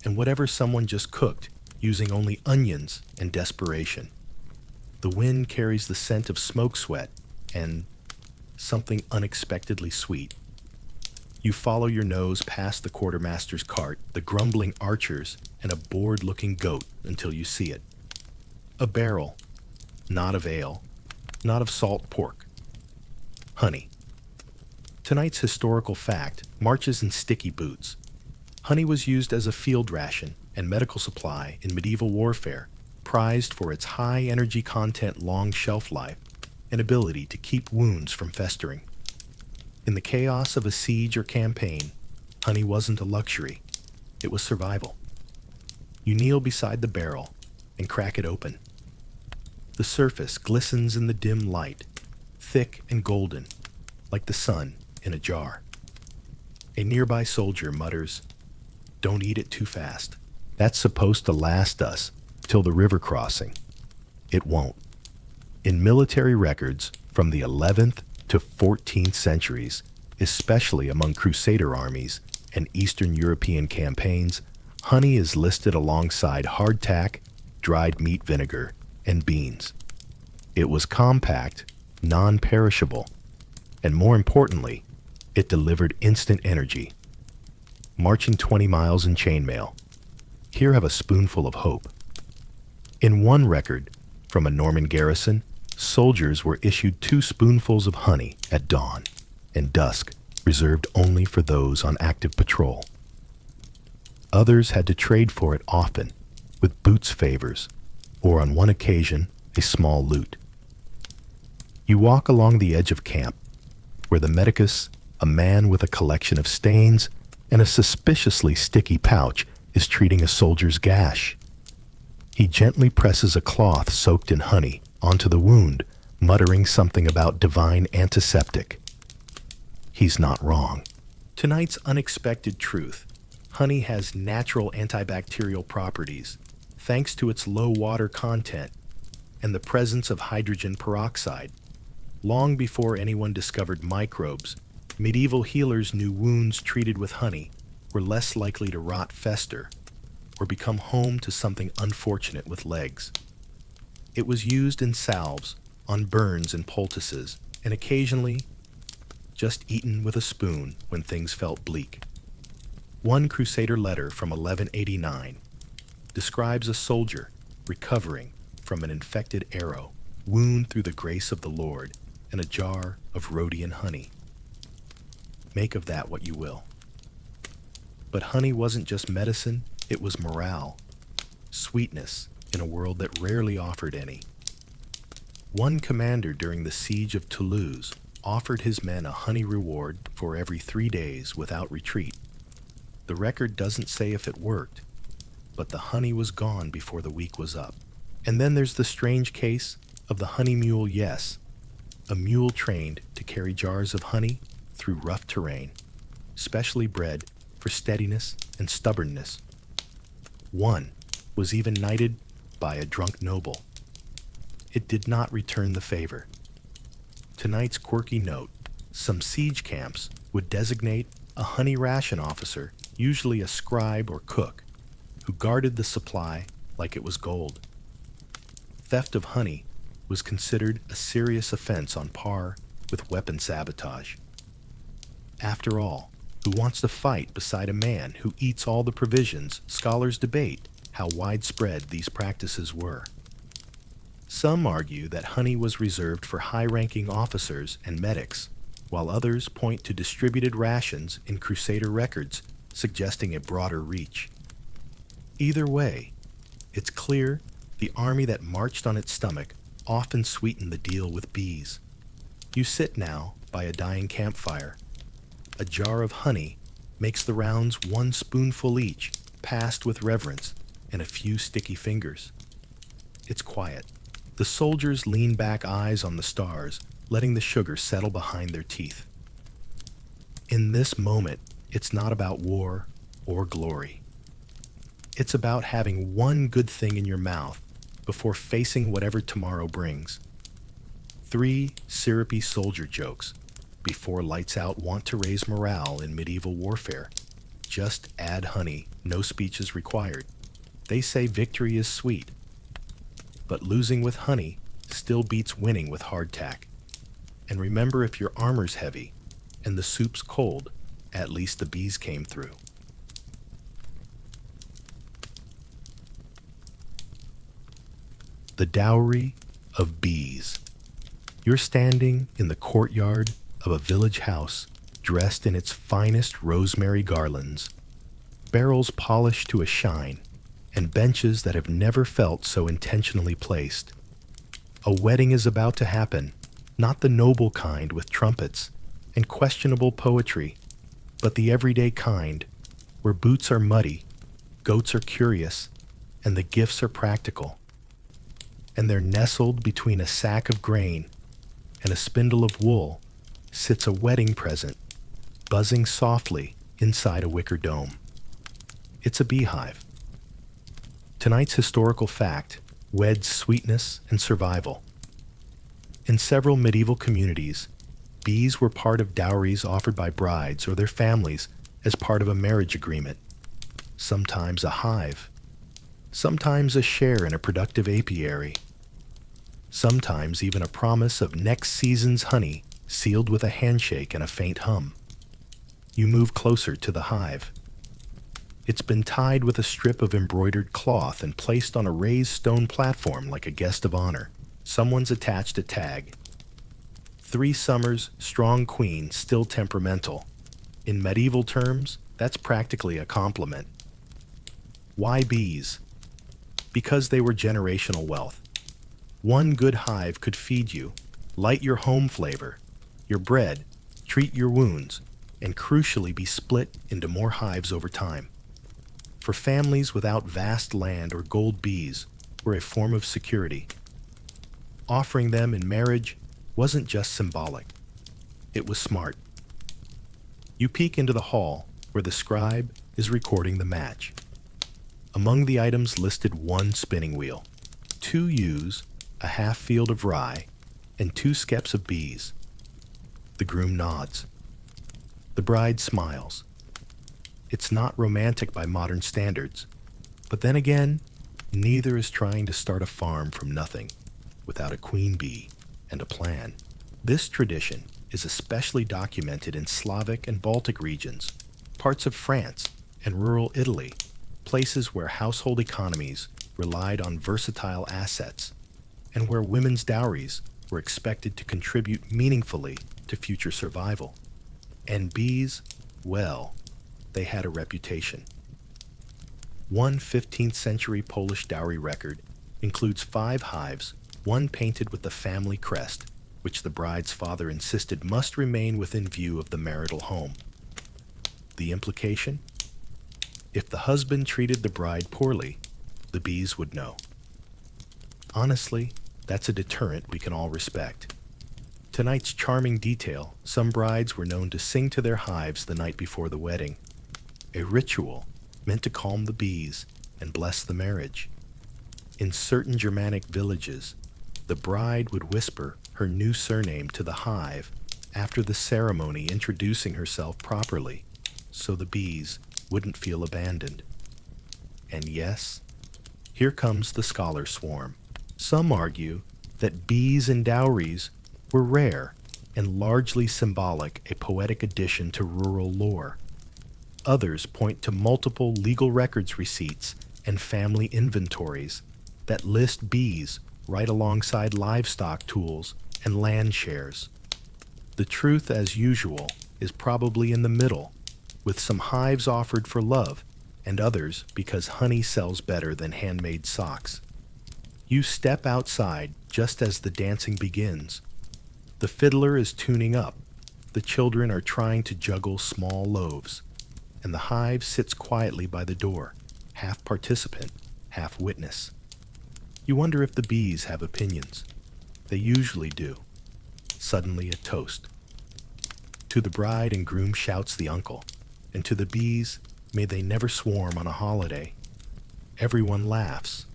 and whatever someone just cooked using only onions and desperation. The wind carries the scent of smoke sweat and something unexpectedly sweet. You follow your nose past the quartermaster's cart, the grumbling archers, and a bored-looking goat until you see it. A barrel, not of ale, not of salt pork. Honey. Tonight's historical fact marches in sticky boots. Honey was used as a field ration and medical supply in medieval warfare, prized for its high energy content, long shelf life, and ability to keep wounds from festering. In the chaos of a siege or campaign, honey wasn't a luxury, it was survival. You kneel beside the barrel and crack it open. The surface glistens in the dim light, thick and golden, like the sun in a jar. A nearby soldier mutters, "Don't eat it too fast. That's supposed to last us till the river crossing." It won't. In military records from the 11th to 14th centuries, especially among Crusader armies and Eastern European campaigns, honey is listed alongside hardtack, dried meat vinegar, and beans. It was compact, non-perishable, and more importantly, it delivered instant energy. Marching 20 miles in chainmail. Here have a spoonful of hope. In one record, from a Norman garrison, soldiers were issued 2 spoonfuls of honey at dawn and dusk, reserved only for those on active patrol. Others had to trade for it often, with boots favors, or on one occasion, a small loot. You walk along the edge of camp, where the medicus, a man with a collection of stains and a suspiciously sticky pouch, is treating a soldier's gash. He gently presses a cloth soaked in honey onto the wound, muttering something about divine antiseptic. He's not wrong. Tonight's unexpected truth: honey has natural antibacterial properties, thanks to its low water content and the presence of hydrogen peroxide. Long before anyone discovered microbes, medieval healers knew wounds treated with honey were less likely to rot, fester, or or become home to something unfortunate with legs. It was used in salves, on burns and poultices, and occasionally just eaten with a spoon when things felt bleak. One Crusader letter from 1189 describes a soldier recovering from an infected arrow wound through the grace of the Lord and a jar of Rhodian honey. Make of that what you will. But honey wasn't just medicine, it was morale, sweetness in a world that rarely offered any. One commander during the siege of Toulouse offered his men a honey reward for every 3 days without retreat. The record doesn't say if it worked, but the honey was gone before the week was up. And then there's the strange case of the honey mule, yes, a mule trained to carry jars of honey through rough terrain, specially bred for steadiness and stubbornness. One was even knighted by a drunk noble. It did not return the favor. Tonight's quirky note: some siege camps would designate a honey ration officer, usually a scribe or cook, who guarded the supply like it was gold. Theft of honey was considered a serious offense on par with weapon sabotage. After all, who wants to fight beside a man who eats all the provisions? Scholars debate how widespread these practices were. Some argue that honey was reserved for high-ranking officers and medics, while others point to distributed rations in Crusader records, suggesting a broader reach. Either way, it's clear the army that marched on its stomach often sweetened the deal with bees. You sit now by a dying campfire. A jar of honey makes the rounds 1 spoonful each, passed with reverence and a few sticky fingers. It's quiet. The soldiers lean back, eyes on the stars, letting the sugar settle behind their teeth. In this moment, it's not about war or glory. It's about having one good thing in your mouth before facing whatever tomorrow brings. 3 syrupy soldier jokes before lights out want to raise morale in medieval warfare. Just add honey, no speeches required. They say victory is sweet, but losing with honey still beats winning with hardtack. And remember, if your armor's heavy and the soup's cold, at least the bees came through. The dowry of bees. You're standing in the courtyard of a village house dressed in its finest rosemary garlands, barrels polished to a shine, and benches that have never felt so intentionally placed. A wedding is about to happen, not the noble kind with trumpets and questionable poetry, but the everyday kind, where boots are muddy, goats are curious, and the gifts are practical. And there, nestled between a sack of grain and a spindle of wool, sits a wedding present, buzzing softly inside a wicker dome. It's a beehive. Tonight's historical fact weds sweetness and survival. In several medieval communities, bees were part of dowries offered by brides or their families as part of a marriage agreement. Sometimes a hive, sometimes a share in a productive apiary, sometimes even a promise of next season's honey sealed with a handshake and a faint hum. You move closer to the hive. It's been tied with a strip of embroidered cloth and placed on a raised stone platform like a guest of honor. Someone's attached a tag. 3 summers, strong queen, still temperamental. In medieval terms, that's practically a compliment. Why bees? Because they were generational wealth. One good hive could feed you, light your home flavor, your bread, treat your wounds, and crucially be split into more hives over time. For families without vast land or gold, bees were a form of security. Offering them in marriage wasn't just symbolic, it was smart. You peek into the hall where the scribe is recording the match. Among the items listed, 1 spinning wheel, 2 ewes, a half field of rye, and 2 skeps of bees. The groom nods. The bride smiles. It's not romantic by modern standards, But then again, neither is trying to start a farm from nothing without a queen bee and a plan. This tradition is especially documented in Slavic and Baltic regions, parts of France, and rural Italy, places where household economies relied on versatile assets and where women's dowries were expected to contribute meaningfully to future survival. And bees, well, they had a reputation. One 15th century Polish dowry record includes 5 hives, one painted with the family crest, which the bride's father insisted must remain within view of the marital home. The implication? If the husband treated the bride poorly, the bees would know. Honestly, that's a deterrent we can all respect. Tonight's charming detail, some brides were known to sing to their hives the night before the wedding, a ritual meant to calm the bees and bless the marriage. In certain Germanic villages, the bride would whisper her new surname to the hive after the ceremony, introducing herself properly, so the bees wouldn't feel abandoned. And yes, here comes the scholar swarm. Some argue that bees and dowries were rare and largely symbolic, a poetic addition to rural lore. Others point to multiple legal records receipts and family inventories that list bees right alongside livestock tools and land shares. The truth, as usual, is probably in the middle, with some hives offered for love and others because honey sells better than handmade socks. You step outside just as the dancing begins. The fiddler is tuning up, the children are trying to juggle small loaves, and the hive sits quietly by the door, half participant, half witness. You wonder if the bees have opinions. They usually do. Suddenly a toast. To the bride and groom shouts the uncle, and to the bees, may they never swarm on a holiday. Everyone laughs,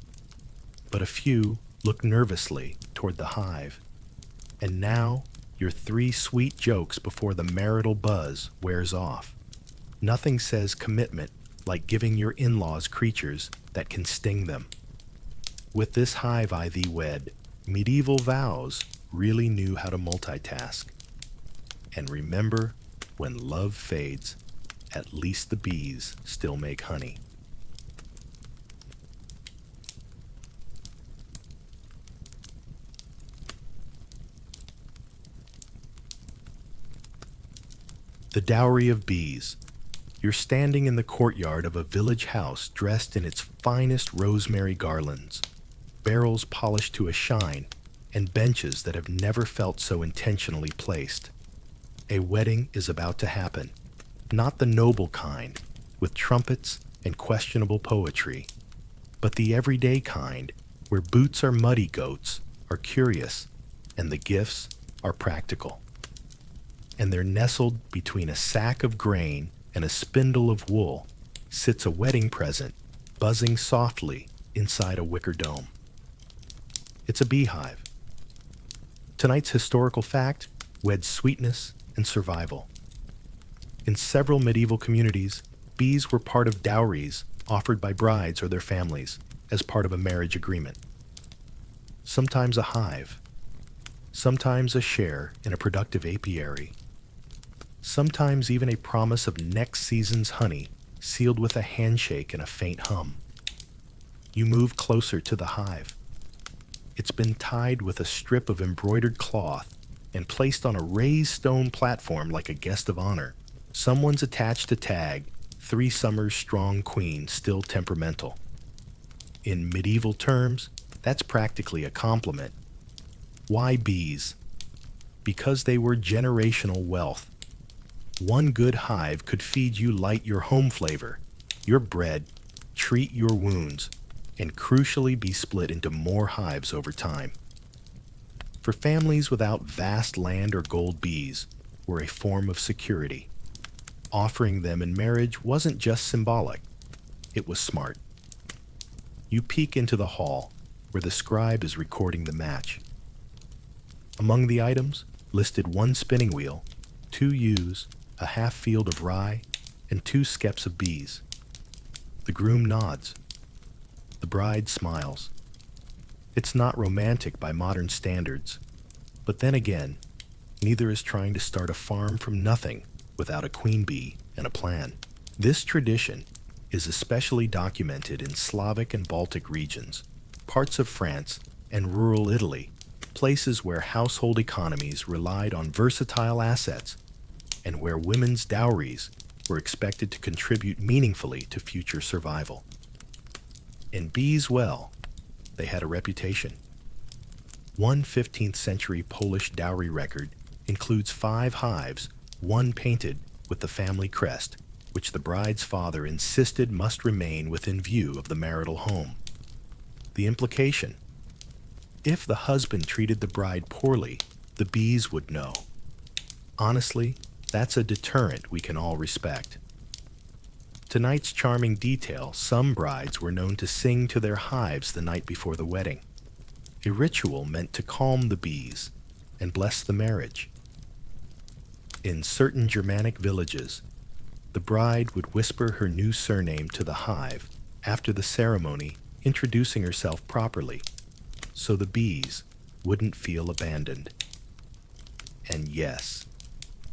but a few look nervously toward the hive. And now, your 3 sweet jokes before the marital buzz wears off. Nothing says commitment like giving your in-laws creatures that can sting them. With this hive I thee wed, medieval vows really knew how to multitask. And remember, when love fades, at least the bees still make honey. The dowry of bees. You're standing in the courtyard of a village house dressed in its finest rosemary garlands, barrels polished to a shine, and benches that have never felt so intentionally placed. A wedding is about to happen, not the noble kind, with trumpets and questionable poetry, but the everyday kind, where boots are muddy, goats are curious, and the gifts are practical. And there, nestled between a sack of grain and a spindle of wool, sits a wedding present, buzzing softly inside a wicker dome. It's a beehive. Tonight's historical fact weds sweetness and survival. In several medieval communities, bees were part of dowries offered by brides or their families as part of a marriage agreement. Sometimes a hive, sometimes a share in a productive apiary, sometimes even a promise of next season's honey sealed with a handshake and a faint hum. You move closer to the hive. It's been tied with a strip of embroidered cloth and placed on a raised stone platform like a guest of honor. Someone's attached a tag, 3 summers strong queen, still temperamental. In medieval terms, that's practically a compliment. Why bees? Because they were generational wealth. One good hive could feed you light your home flavor, your bread, treat your wounds, and crucially be split into more hives over time. For families without vast land or gold, bees were a form of security. Offering them in marriage wasn't just symbolic, it was smart. You peek into the hall, where the scribe is recording the match. Among the items, listed 1 spinning wheel, 2 ewes, a half field of rye, and 2 skeps of bees. The groom nods. The bride smiles. It's not romantic by modern standards, but then again, neither is trying to start a farm from nothing without a queen bee and a plan. This tradition is especially documented in Slavic and Baltic regions, parts of France, and rural Italy, places where household economies relied on versatile assets and where women's dowries were expected to contribute meaningfully to future survival. And bees, well, they had a reputation. One 15th century Polish dowry record includes 5 hives, one painted with the family crest, which the bride's father insisted must remain within view of the marital home. The implication: if the husband treated the bride poorly, the bees would know. Honestly, that's a deterrent we can all respect. Tonight's charming detail: some brides were known to sing to their hives the night before the wedding, a ritual meant to calm the bees and bless the marriage. In certain Germanic villages, the bride would whisper her new surname to the hive after the ceremony, introducing herself properly, so the bees wouldn't feel abandoned. And yes,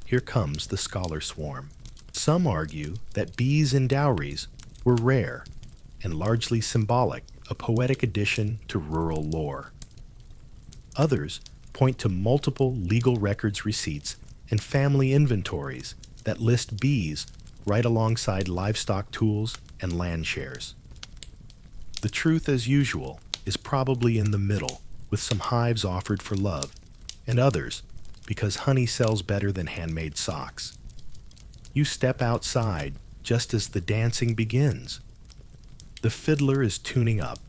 here comes the scholar swarm. Some argue that bees in dowries were rare and largely symbolic, a poetic addition to rural lore. Others point to multiple legal records, receipts, and family inventories that list bees right alongside livestock tools and land shares. The truth, as usual, is probably in the middle, with some hives offered for love, and others because honey sells better than handmade socks. You step outside just as the dancing begins. The fiddler is tuning up.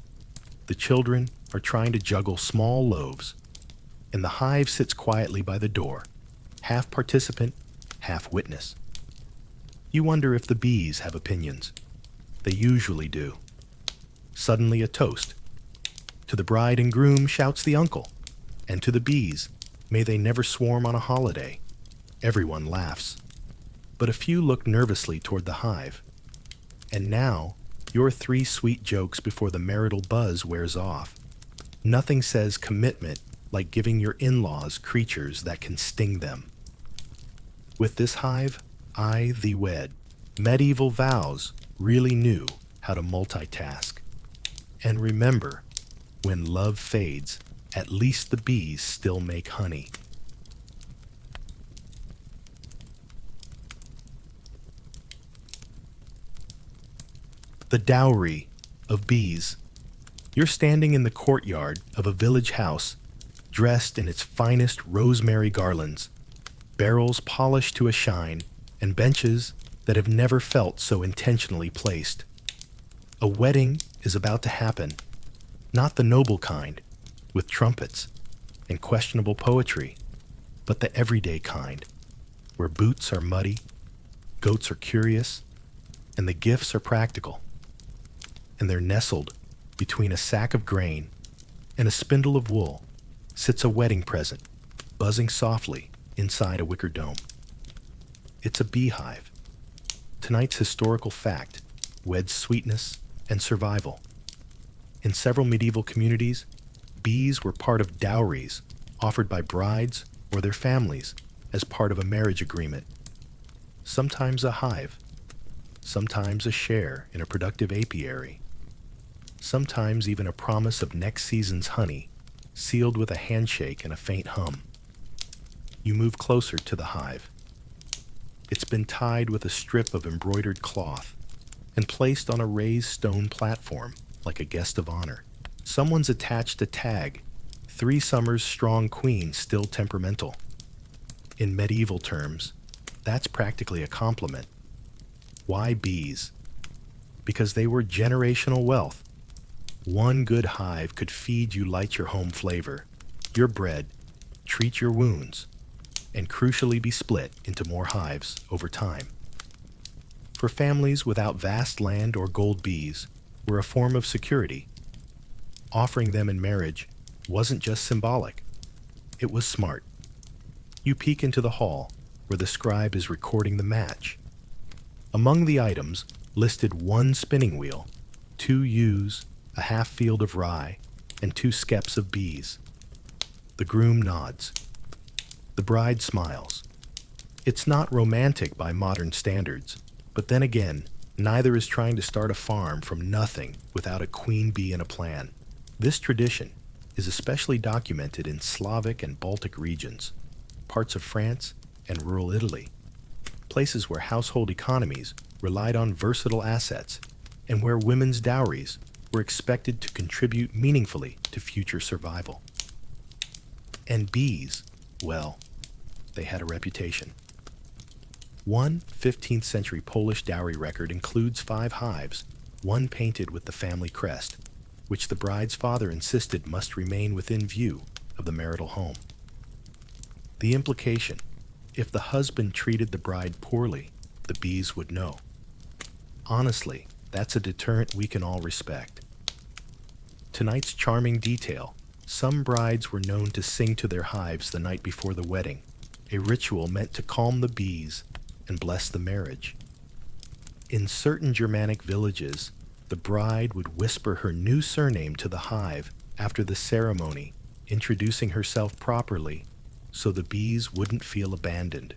The children are trying to juggle small loaves, and the hive sits quietly by the door, half participant, half witness. You wonder if the bees have opinions. They usually do. Suddenly a toast. To the bride and groom shouts the uncle, and to the bees, may they never swarm on a holiday. Everyone laughs, but a few look nervously toward the hive. And now, your 3 sweet jokes before the marital buzz wears off. Nothing says commitment like giving your in-laws creatures that can sting them. With this hive, I thee wed. Medieval vows really knew how to multitask. And remember, when love fades, at least the bees still make honey. The dowry of bees. You're standing in the courtyard of a village house, dressed in its finest rosemary garlands, barrels polished to a shine, and benches that have never felt so intentionally placed. A wedding is about to happen, not the noble kind, with trumpets and questionable poetry, but the everyday kind, where boots are muddy, goats are curious, and the gifts are practical. And they're nestled between a sack of grain and a spindle of wool sits a wedding present, buzzing softly inside a wicker dome. It's a beehive. Tonight's historical fact weds sweetness and survival. In several medieval communities, bees were part of dowries offered by brides or their families as part of a marriage agreement. Sometimes a hive, sometimes a share in a productive apiary, sometimes even a promise of next season's honey, sealed with a handshake and a faint hum. You move closer to the hive. It's been tied with a strip of embroidered cloth and placed on a raised stone platform like a guest of honor. Someone's attached a tag, 3 summers strong queen, still temperamental. In medieval terms, that's practically a compliment. Why bees? Because they were generational wealth. One good hive could feed you, light your home flavor, your bread, treat your wounds, and crucially be split into more hives over time. For families without vast land or gold, bees were a form of security. Offering them in marriage wasn't just symbolic, it was smart. You peek into the hall where the scribe is recording the match. Among the items listed 1 spinning wheel, 2 ewes, a half field of rye, and 2 skeps of bees. The groom nods. The bride smiles. It's not romantic by modern standards, but then again, neither is trying to start a farm from nothing without a queen bee and a plan. This tradition is especially documented in Slavic and Baltic regions, parts of France and rural Italy, places where household economies relied on versatile assets and where women's dowries were expected to contribute meaningfully to future survival. And bees, well, they had a reputation. One 15th century Polish dowry record includes 5 hives, one painted with the family crest, which the bride's father insisted must remain within view of the marital home. The implication: if the husband treated the bride poorly, the bees would know. Honestly, that's a deterrent we can all respect. Tonight's charming detail: some brides were known to sing to their hives the night before the wedding, a ritual meant to calm the bees and bless the marriage. In certain Germanic villages, the bride would whisper her new surname to the hive after the ceremony, introducing herself properly so the bees wouldn't feel abandoned.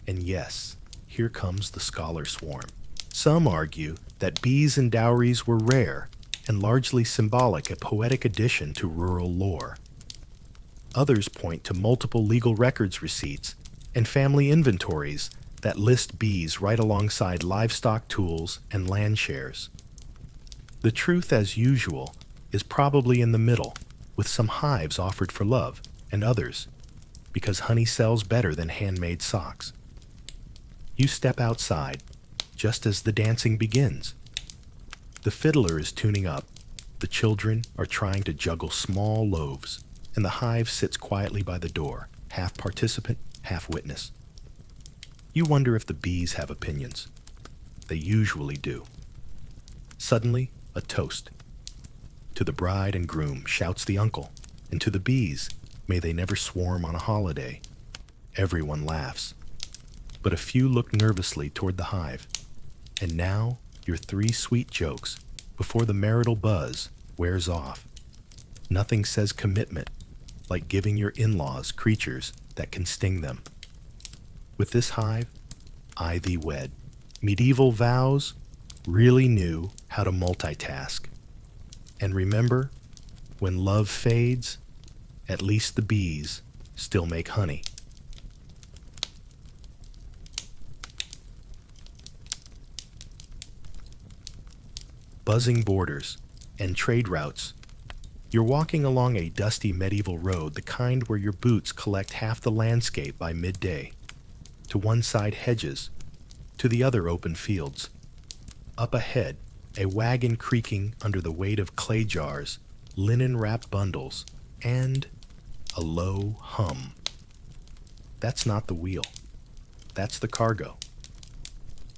And yes, here comes the scholar swarm. Some argue that bees and dowries were rare and largely symbolic, a poetic addition to rural lore. Others point to multiple legal records receipts and family inventories that list bees right alongside livestock tools and land shares. The truth, as usual, is probably in the middle, with some hives offered for love and others because honey sells better than handmade socks. You step outside just as the dancing begins. The fiddler is tuning up, the children are trying to juggle small loaves, and the hive sits quietly by the door, half participant, half witness. You wonder if the bees have opinions. They usually do. Suddenly, a toast. To the bride and groom, shouts the uncle, and to the bees, may they never swarm on a holiday. Everyone laughs, but a few look nervously toward the hive. And now, your 3 sweet jokes before the marital buzz wears off. Nothing says commitment like giving your in-laws creatures that can sting them. With this hive, I thee wed. Medieval vows really knew how to multitask. And remember, when love fades, at least the bees still make honey. Buzzing borders and trade routes. You're walking along a dusty medieval road, the kind where your boots collect half the landscape by midday. To one side, hedges, to the other, open fields. Up ahead, a wagon creaking under the weight of clay jars, linen-wrapped bundles, and a low hum. That's not the wheel. That's the cargo.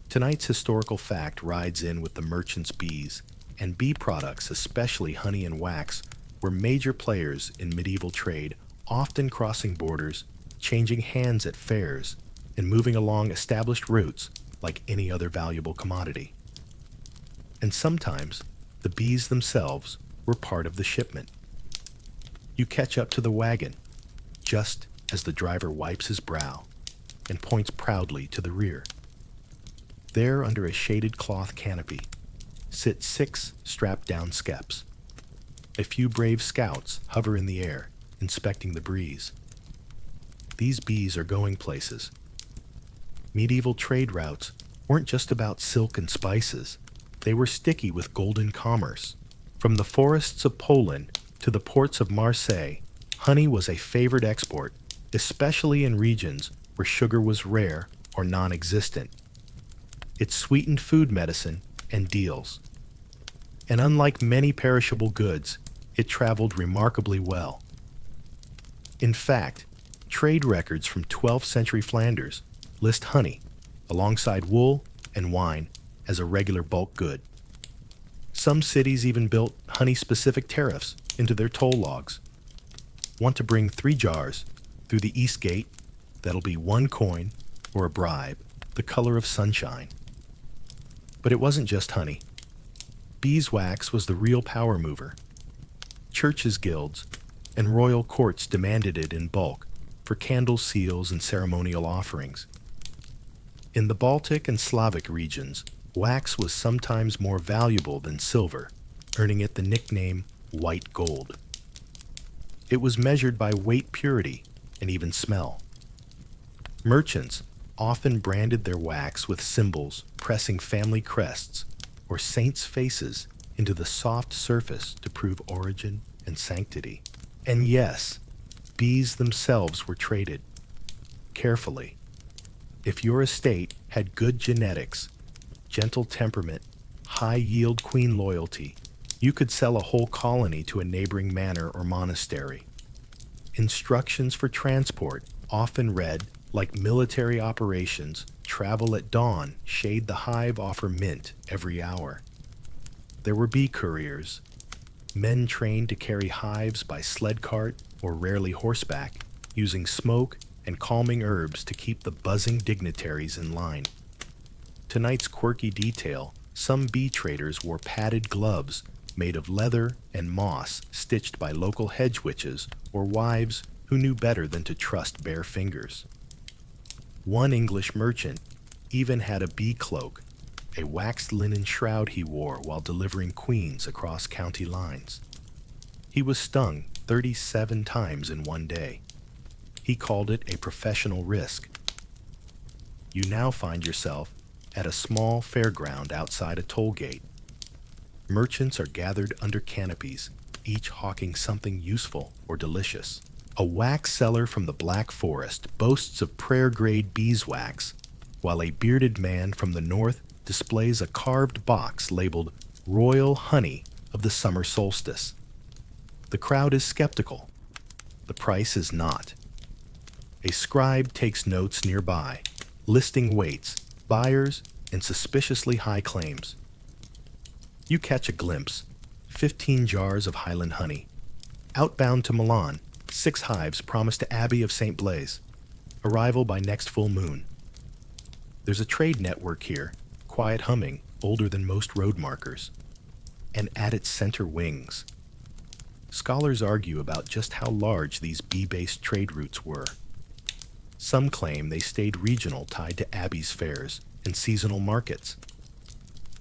Tonight's historical fact rides in with the merchant's bees, and bee products, especially honey and wax, were major players in medieval trade, often crossing borders, changing hands at fairs, and moving along established routes like any other valuable commodity. And sometimes, the bees themselves were part of the shipment. You catch up to the wagon, just as the driver wipes his brow and points proudly to the rear. There, under a shaded cloth canopy, sit 6 strapped-down skeps. A few brave scouts hover in the air, inspecting the breeze. These bees are going places. Medieval trade routes weren't just about silk and spices. They were sticky with golden commerce. From the forests of Poland to the ports of Marseille, honey was a favored export, especially in regions where sugar was rare or non-existent. It sweetened food, medicine, and deals. And unlike many perishable goods, it traveled remarkably well. In fact, trade records from 12th century Flanders list honey, alongside wool and wine, as a regular bulk good. Some cities even built honey-specific tariffs into their toll logs. Want to bring 3 jars through the East Gate? That'll be 1 coin or a bribe, the color of sunshine. But it wasn't just honey. beeswax was the real power mover. Churches, guilds, and royal courts demanded it in bulk for candle seals and ceremonial offerings. In the Baltic and Slavic regions, wax was sometimes more valuable than silver, earning it the nickname white gold. It was measured by weight, purity, and even smell. Merchants often branded their wax with symbols, pressing family crests or saints' faces into the soft surface to prove origin and sanctity. And yes, bees themselves were traded. Carefully. If your estate had good genetics, gentle temperament, high-yield queen loyalty, you could sell a whole colony to a neighboring manor or monastery. Instructions for transport often read, like military operations, travel at dawn, shade the hive, offer mint every hour. There were bee couriers, men trained to carry hives by sled cart or rarely horseback, using smoke and calming herbs to keep the buzzing dignitaries in line. Tonight's quirky detail, some bee traders wore padded gloves made of leather and moss stitched by local hedge witches or wives who knew better than to trust bare fingers. One English merchant even had a bee cloak, a waxed linen shroud he wore while delivering queens across county lines. He was stung 37 times in one day. He called it a professional risk. You now find yourself at a small fairground outside a toll gate. Merchants are gathered under canopies, each hawking something useful or delicious. A wax seller from the Black Forest boasts of prayer-grade beeswax, while a bearded man from the north displays a carved box labeled Royal Honey of the Summer Solstice. The crowd is skeptical. The price is not. A scribe takes notes nearby, listing weights, buyers, and suspiciously high claims. You catch a glimpse, 15 jars of Highland honey. Outbound to Milan, 6 hives promised to Abbey of St. Blaise. Arrival by next full moon. There's a trade network here, quiet humming, older than most road markers. And at its center, wings. Scholars argue about just how large these bee-based trade routes were. Some claim they stayed regional, tied to Abbey's fairs and seasonal markets.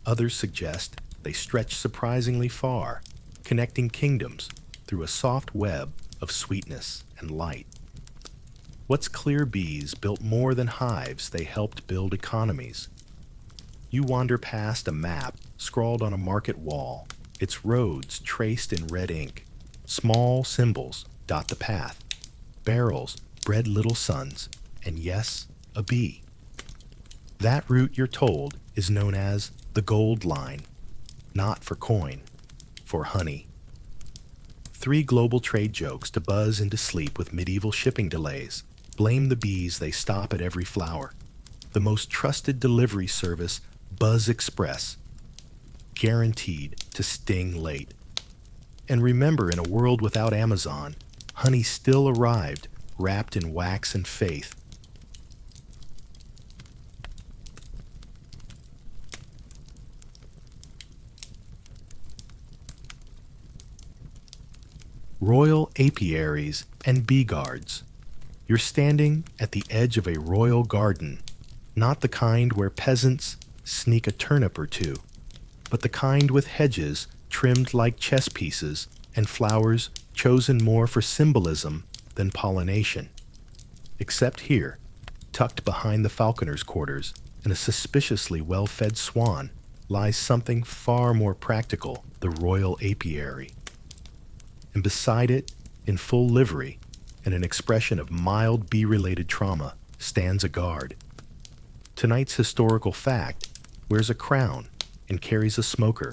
Others suggest they stretched surprisingly far, connecting kingdoms through a soft web of sweetness and light. What's clear, bees built more than hives, they helped build economies. You wander past a map scrawled on a market wall, its roads traced in red ink. Small symbols dot the path. Barrels bred little suns, and yes, a bee. That route, you're told, is known as the gold line, not for coin, for honey. 3 global trade jokes to buzz into sleep with medieval shipping delays. Blame the bees, they stop at every flower. The most trusted delivery service, Buzz Express, guaranteed to sting late. And remember, in a world without Amazon, honey still arrived, wrapped in wax and faith. Royal apiaries and bee guards. You're standing at the edge of a royal garden, not the kind where peasants sneak a turnip or two, but the kind with hedges trimmed like chess pieces and flowers chosen more for symbolism than pollination. Except here, tucked behind the falconer's quarters in a suspiciously well-fed swan, lies something far more practical, the royal apiary. And beside it, in full livery, and an expression of mild bee-related trauma, stands a guard. Tonight's historical fact wears a crown and carries a smoker.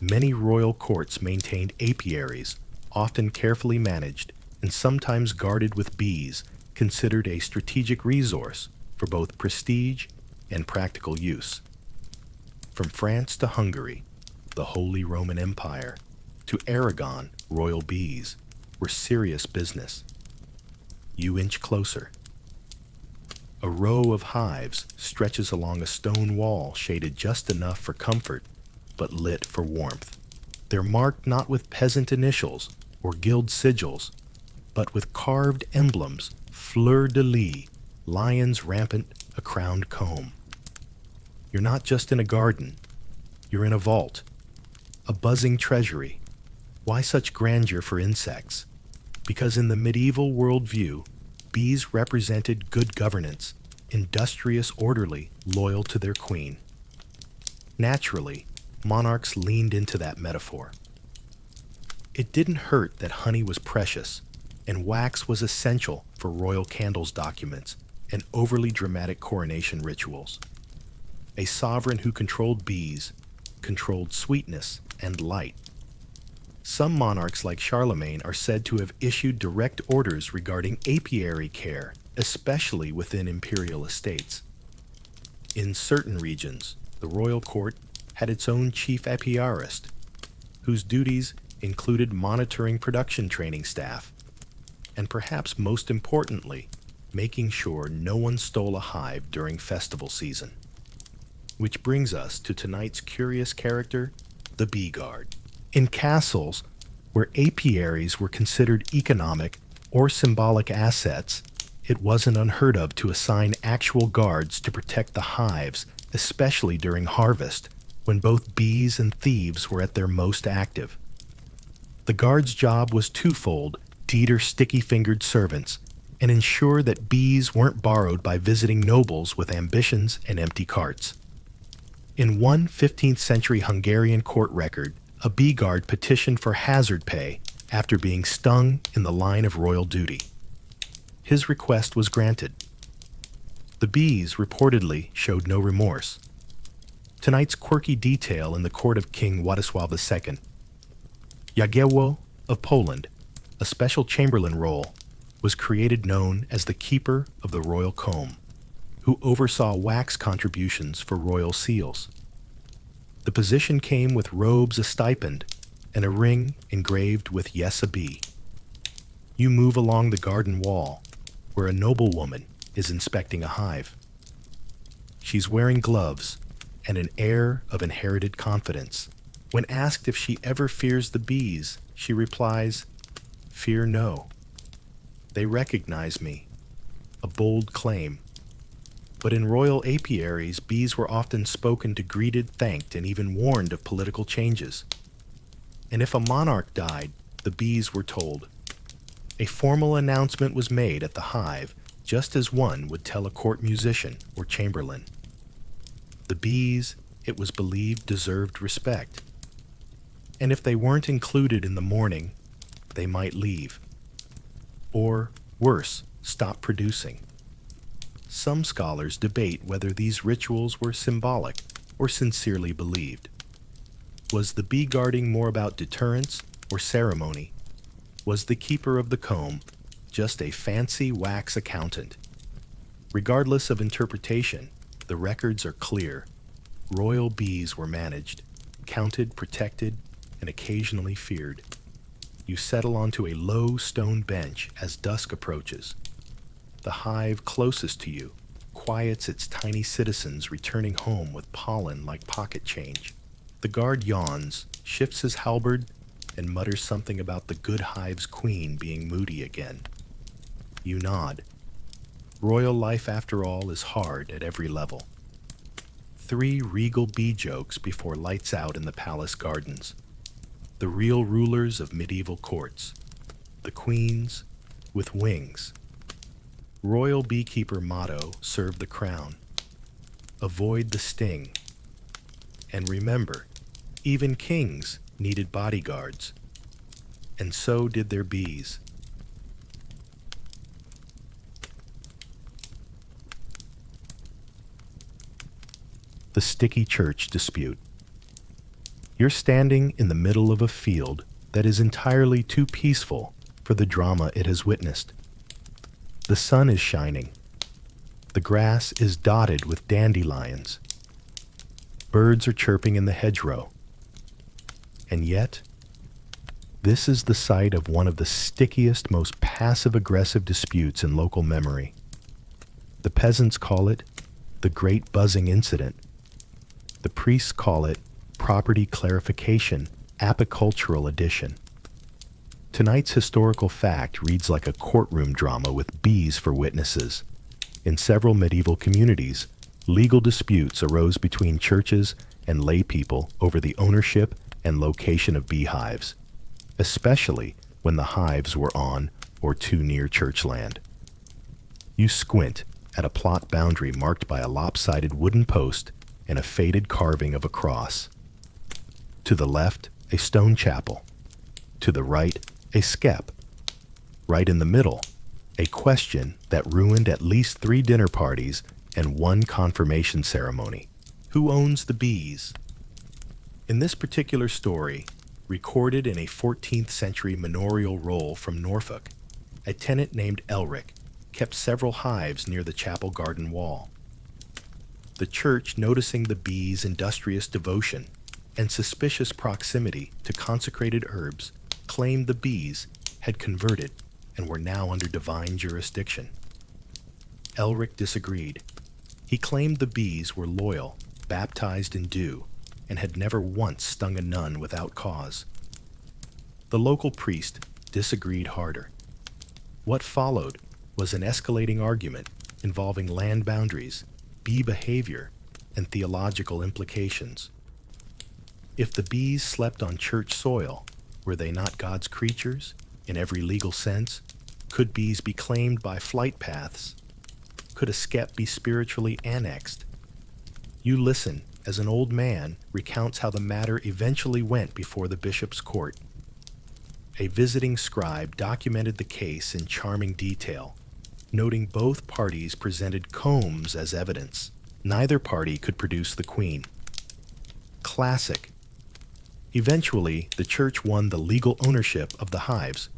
Many royal courts maintained apiaries, often carefully managed and sometimes guarded with bees, considered a strategic resource for both prestige and practical use. From France to Hungary, the Holy Roman Empire, to Aragon, royal bees were serious business. You inch closer. A row of hives stretches along a stone wall shaded just enough for comfort, but lit for warmth. They're marked not with peasant initials or guild sigils, but with carved emblems, fleur-de-lis, lions rampant, a crowned comb. You're not just in a garden, you're in a vault, a buzzing treasury. Why such grandeur for insects? Because in the medieval worldview, bees represented good governance, industrious, orderly, loyal to their queen. Naturally, monarchs leaned into that metaphor. It didn't hurt that honey was precious, and wax was essential for royal candles documents and overly dramatic coronation rituals. A sovereign who controlled bees controlled sweetness and light. Some monarchs like Charlemagne are said to have issued direct orders regarding apiary care, especially within imperial estates. In certain regions, the royal court had its own chief apiarist, whose duties included monitoring production training staff, and perhaps most importantly, making sure no one stole a hive during festival season. Which brings us to tonight's curious character, the bee guard. In castles, where apiaries were considered economic or symbolic assets, it wasn't unheard of to assign actual guards to protect the hives, especially during harvest, when both bees and thieves were at their most active. The guard's job was twofold: deter sticky-fingered servants and ensure that bees weren't borrowed by visiting nobles with ambitions and empty carts. In one 15th century Hungarian court record, a bee guard petitioned for hazard pay after being stung in the line of royal duty. His request was granted. The bees reportedly showed no remorse. Tonight's quirky detail in the court of King Władysław II. Jagiełło of Poland, a special chamberlain role, was created known as the Keeper of the Royal Comb, who oversaw wax contributions for royal seals. The position came with robes a stipend and a ring engraved with "Yes, a bee." You move along the garden wall, where a noblewoman is inspecting a hive. She's wearing gloves and an air of inherited confidence. When asked if she ever fears the bees, she replies, "Fear no. They recognize me." A bold claim. But in royal apiaries, bees were often spoken to, greeted, thanked, and even warned of political changes. And if a monarch died, the bees were told. A formal announcement was made at the hive, just as one would tell a court musician or chamberlain. The bees, it was believed, deserved respect. And if they weren't included in the mourning, they might leave. Or, worse, stop producing. Some scholars debate whether these rituals were symbolic or sincerely believed. Was the bee guarding more about deterrence or ceremony? Was the keeper of the comb just a fancy wax accountant? Regardless of interpretation, the records are clear. Royal bees were managed, counted, protected, and occasionally feared. You settle onto a low stone bench as dusk approaches. The hive closest to you quiets its tiny citizens returning home with pollen like pocket change. The guard yawns, shifts his halberd, and mutters something about the good hive's queen being moody again. You nod. Royal life, after all, is hard at every level. 3 regal bee jokes before lights out in the palace gardens. The real rulers of medieval courts. The queens with wings. Royal beekeeper motto: serve the crown. Avoid the sting. And remember, even kings needed bodyguards. And so did their bees. The sticky church dispute. You're standing in the middle of a field that is entirely too peaceful for the drama it has witnessed. The sun is shining. The grass is dotted with dandelions. Birds are chirping in the hedgerow. And yet, this is the site of one of the stickiest, most passive-aggressive disputes in local memory. The peasants call it the Great Buzzing Incident. The priests call it Property Clarification, Apicultural Edition. Tonight's historical fact reads like a courtroom drama with bees for witnesses. In several medieval communities, legal disputes arose between churches and lay people over the ownership and location of beehives, especially when the hives were on or too near church land. You squint at a plot boundary marked by a lopsided wooden post and a faded carving of a cross. To the left, a stone chapel. To the right, a skep. Right in the middle, a question that ruined at least 3 dinner parties and 1 confirmation ceremony. Who owns the bees? In this particular story, recorded in a 14th century manorial roll from Norfolk, a tenant named Elric kept several hives near the chapel garden wall. The church, noticing the bees' industrious devotion and suspicious proximity to consecrated herbs, claimed the bees had converted and were now under divine jurisdiction. Elric disagreed. He claimed the bees were loyal, baptized in dew, and had never once stung a nun without cause. The local priest disagreed harder. What followed was an escalating argument involving land boundaries, bee behavior, and theological implications. If the bees slept on church soil, were they not God's creatures in every legal sense? Could bees be claimed by flight paths? Could a skep be spiritually annexed? You listen as an old man recounts how the matter eventually went before the bishop's court. A visiting scribe documented the case in charming detail, noting both parties presented combs as evidence. Neither party could produce the queen. Classic. Eventually, the church won the legal ownership of the hives,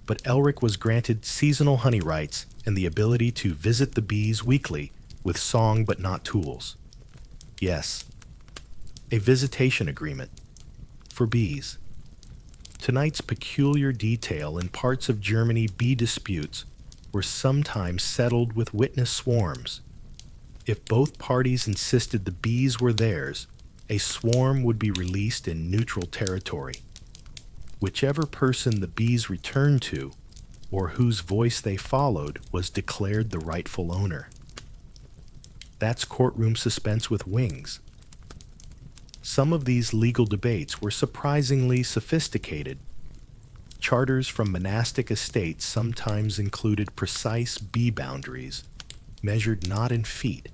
but Elric was granted seasonal honey rights and the ability to visit the bees weekly with song but not tools. Yes, a visitation agreement for bees. Tonight's peculiar detail in parts of Germany bee disputes were sometimes settled with witness swarms. If both parties insisted the bees were theirs, a swarm would be released in neutral territory. Whichever person the bees returned to, or whose voice they followed, was declared the rightful owner. That's courtroom suspense with wings. Some of these legal debates were surprisingly sophisticated. Charters from monastic estates sometimes included precise bee boundaries, measured not in feet,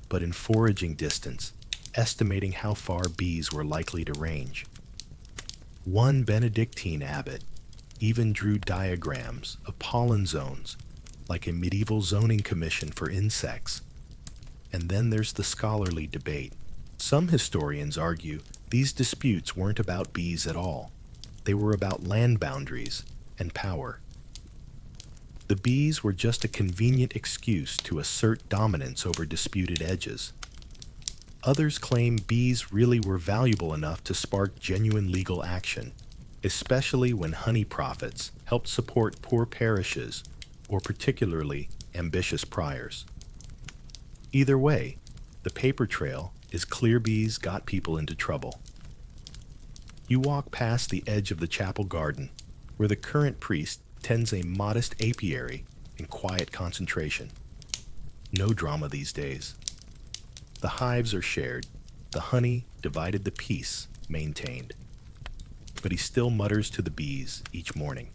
but in foraging distance, estimating how far bees were likely to range. One Benedictine abbot even drew diagrams of pollen zones, like a medieval zoning commission for insects. And then there's the scholarly debate. Some historians argue these disputes weren't about bees at all. They were about land boundaries and power. The bees were just a convenient excuse to assert dominance over disputed edges. Others claim bees really were valuable enough to spark genuine legal action, especially when honey profits helped support poor parishes or particularly ambitious priors. Either way, the paper trail is clear bees got people into trouble. You walk past the edge of the chapel garden, where the current priest tends a modest apiary in quiet concentration. No drama these days. The hives are shared, the honey divided, the peace maintained. But he still mutters to the bees each morning,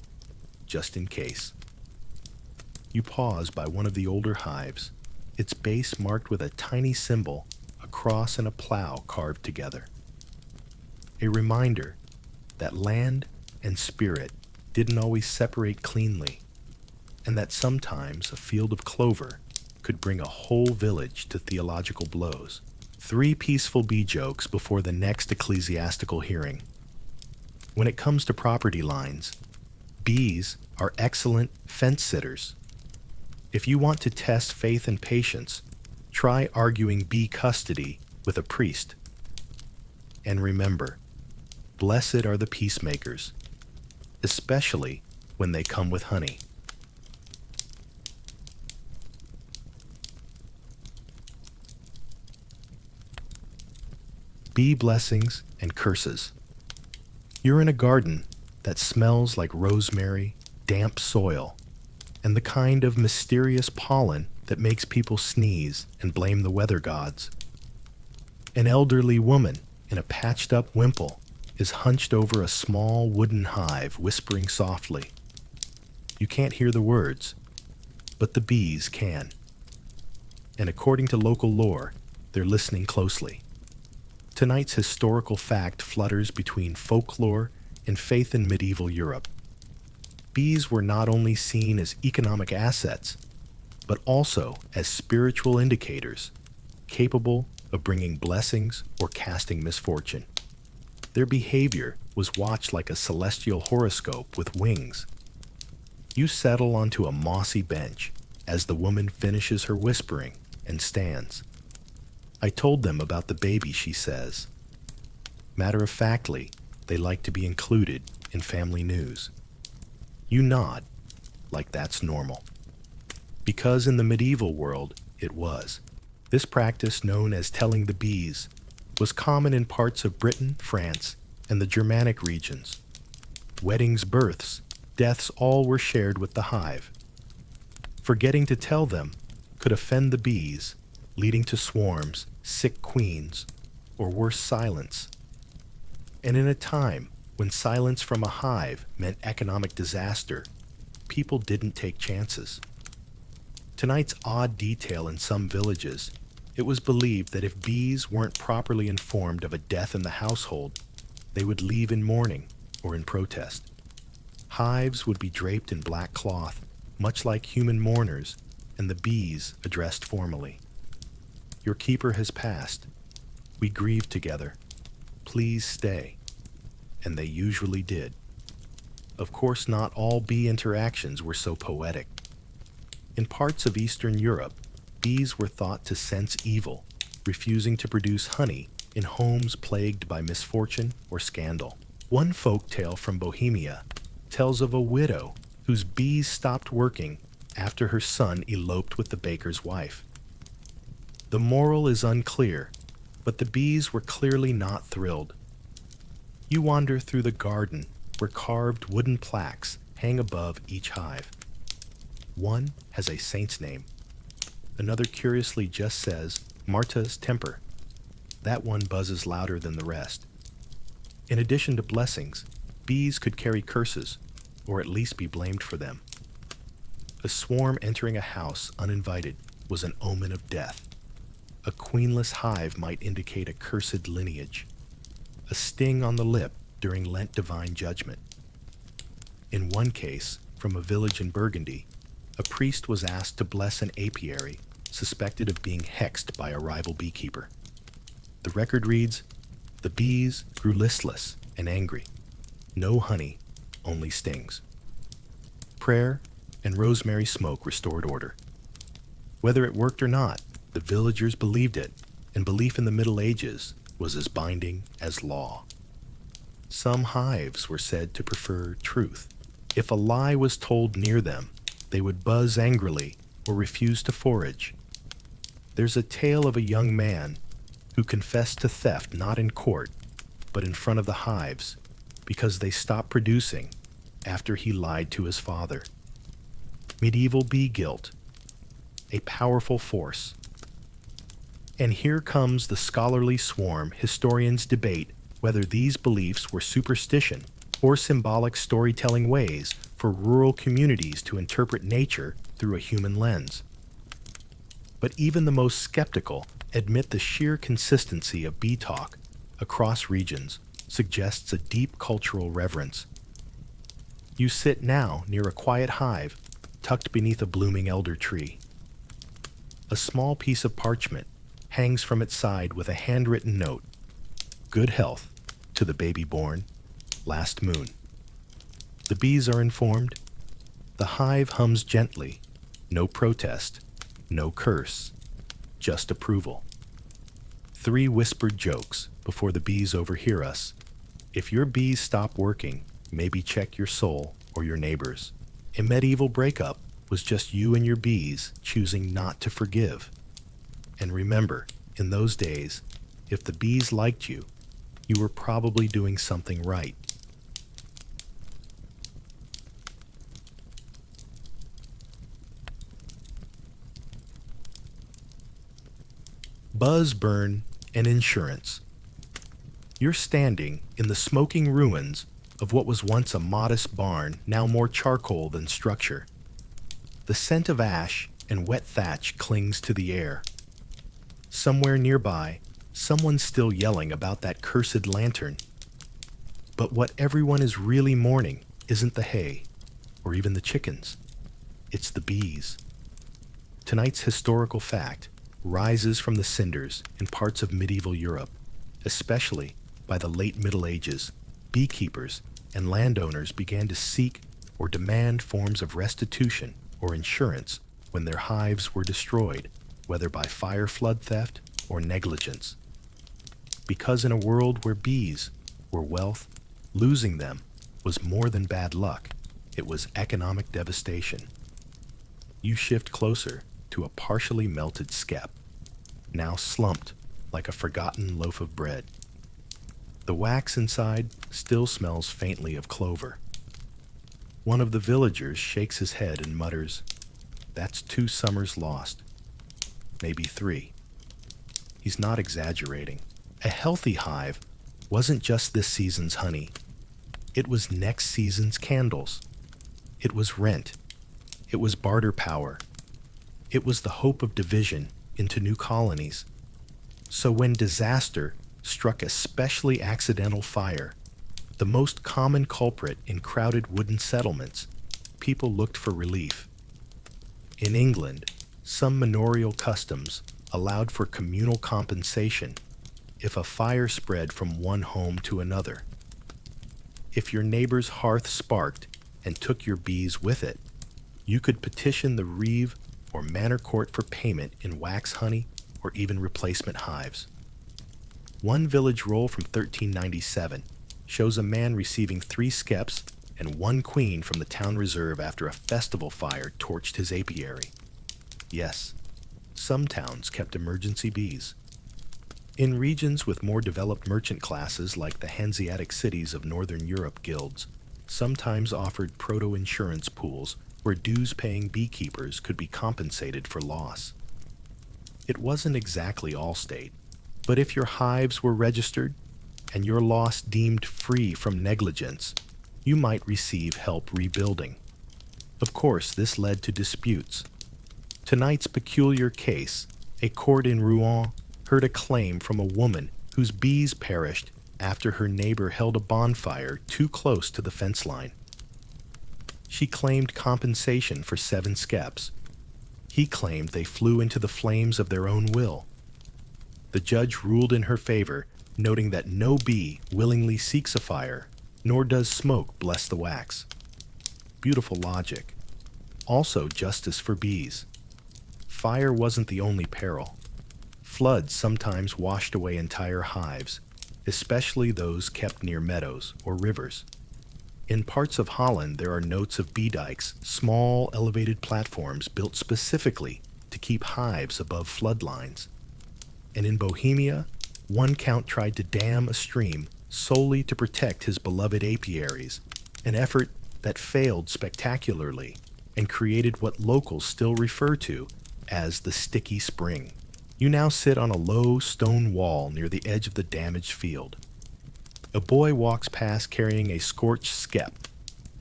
just in case. You pause by one of the older hives, its base marked with a tiny symbol, a cross and a plow carved together. A reminder that land and spirit didn't always separate cleanly, and that sometimes a field of clover could bring a whole village to theological blows. 3 peaceful bee jokes before the next ecclesiastical hearing. When it comes to property lines, bees are excellent fence sitters. If you want to test faith and patience, try arguing bee custody with a priest. And remember, blessed are the peacemakers, especially when they come with honey. Bee blessings and curses. You're in a garden that smells like rosemary, damp soil, and the kind of mysterious pollen that makes people sneeze and blame the weather gods. An elderly woman in a patched-up wimple is hunched over a small wooden hive, whispering softly. You can't hear the words, but the bees can. And according to local lore, they're listening closely. Tonight's historical fact flutters between folklore and faith in medieval Europe. Bees were not only seen as economic assets, but also as spiritual indicators, capable of bringing blessings or casting misfortune. Their behavior was watched like a celestial horoscope with wings. You settle onto a mossy bench as the woman finishes her whispering and stands. I told them about the baby, she says. Matter-of-factly, they like to be included in family news. You nod, like that's normal. Because in the medieval world, it was. This practice, known as telling the bees, was common in parts of Britain, France, and the Germanic regions. Weddings, births, deaths, all were shared with the hive. Forgetting to tell them could offend the bees, leading to swarms, sick queens, or worse, silence. And in a time when silence from a hive meant economic disaster, people didn't take chances. Tonight's odd detail in some villages, it was believed that if bees weren't properly informed of a death in the household, they would leave in mourning or in protest. Hives would be draped in black cloth, much like human mourners, and the bees addressed formally. Your keeper has passed. We grieve together. Please stay. And they usually did. Of course, not all bee interactions were so poetic. In parts of Eastern Europe, bees were thought to sense evil, refusing to produce honey in homes plagued by misfortune or scandal. One folk tale from Bohemia tells of a widow whose bees stopped working after her son eloped with the baker's wife. The moral is unclear, but the bees were clearly not thrilled. You wander through the garden where carved wooden plaques hang above each hive. One has a saint's name. Another curiously just says Marta's temper. That one buzzes louder than the rest. In addition to blessings, bees could carry curses, or at least be blamed for them. A swarm entering a house uninvited was an omen of death. A queenless hive might indicate a cursed lineage. A sting on the lip during Lent divine judgment. In one case, from a village in Burgundy, a priest was asked to bless an apiary suspected of being hexed by a rival beekeeper. The record reads, "The bees grew listless and angry. No honey, only stings." Prayer and rosemary smoke restored order. Whether it worked or not, the villagers believed it, and belief in the Middle Ages was as binding as law. Some hives were said to prefer truth. If a lie was told near them, they would buzz angrily or refuse to forage. There's a tale of a young man who confessed to theft not in court, but in front of the hives, because they stopped producing after he lied to his father. Medieval bee guilt, a powerful force. And here comes the scholarly swarm. Historians debate whether these beliefs were superstition or symbolic storytelling ways for rural communities to interpret nature through a human lens. But even the most skeptical admit the sheer consistency of bee talk across regions suggests a deep cultural reverence. You sit now near a quiet hive tucked beneath a blooming elder tree. A small piece of parchment hangs from its side with a handwritten note, "Good health to the baby born last moon." The bees are informed. The hive hums gently, no protest, no curse, just approval. 3 whispered jokes before the bees overhear us. If your bees stop working, maybe check your soul or your neighbors. A medieval breakup was just you and your bees choosing not to forgive. And remember, in those days, If the bees liked you, you were probably doing something right. Buzz, burn, and insurance. You're standing in the smoking ruins of what was once a modest barn, now more charcoal than structure. The scent of ash and wet thatch clings to the air. Somewhere nearby, someone's still yelling about that cursed lantern. But what everyone is really mourning isn't the hay, or even the chickens. It's the bees. Tonight's historical fact rises from the cinders in parts of medieval Europe, especially by the late Middle Ages. Beekeepers and landowners began to seek or demand forms of restitution or insurance when their hives were destroyed, whether by fire, flood, theft, or negligence. Because in a world where bees were wealth, losing them was more than bad luck, it was economic devastation. You shift closer to a partially melted skep, now slumped like a forgotten loaf of bread. The wax inside still smells faintly of clover. One of the villagers shakes his head and mutters, "That's 2 summers lost. Maybe 3. He's not exaggerating. A healthy hive wasn't just this season's honey. It was next season's candles. It was rent. It was barter power. It was the hope of division into new colonies. So when disaster struck, especially accidental fire, the most common culprit in crowded wooden settlements, people looked for relief. In England, some manorial customs allowed for communal compensation if a fire spread from one home to another. If your neighbor's hearth sparked and took your bees with it, you could petition the reeve or manor court for payment in wax honey or even replacement hives. One village roll from 1397 shows a man receiving 3 skeps and 1 queen from the town reserve after a festival fire torched his apiary. Yes, some towns kept emergency bees. In regions with more developed merchant classes like the Hanseatic cities of Northern Europe, guilds sometimes offered proto-insurance pools where dues-paying beekeepers could be compensated for loss. It wasn't exactly Allstate, but if your hives were registered and your loss deemed free from negligence, you might receive help rebuilding. Of course, this led to disputes. Tonight's peculiar case, a court in Rouen heard a claim from a woman whose bees perished after her neighbor held a bonfire too close to the fence line. She claimed compensation for 7 skeps. He claimed they flew into the flames of their own will. The judge ruled in her favor, noting that no bee willingly seeks a fire, nor does smoke bless the wax. Beautiful logic. Also justice for bees. Fire wasn't the only peril. Floods sometimes washed away entire hives, especially those kept near meadows or rivers. In parts of Holland, there are notes of bee dikes, small elevated platforms built specifically to keep hives above flood lines. And in Bohemia, one count tried to dam a stream solely to protect his beloved apiaries, an effort that failed spectacularly and created what locals still refer to as the sticky spring. You now sit on a low stone wall near the edge of the damaged field. A boy walks past carrying a scorched skep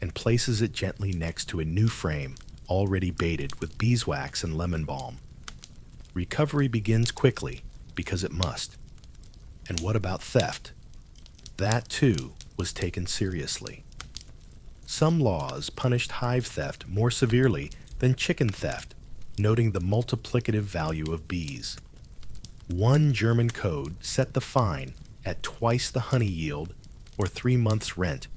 and places it gently next to a new frame already baited with beeswax and lemon balm. Recovery begins quickly because it must. And what about theft? That too was taken seriously. Some laws punished hive theft more severely than chicken theft, noting the multiplicative value of bees. One German code set the fine at twice the honey yield or 3 months' rent,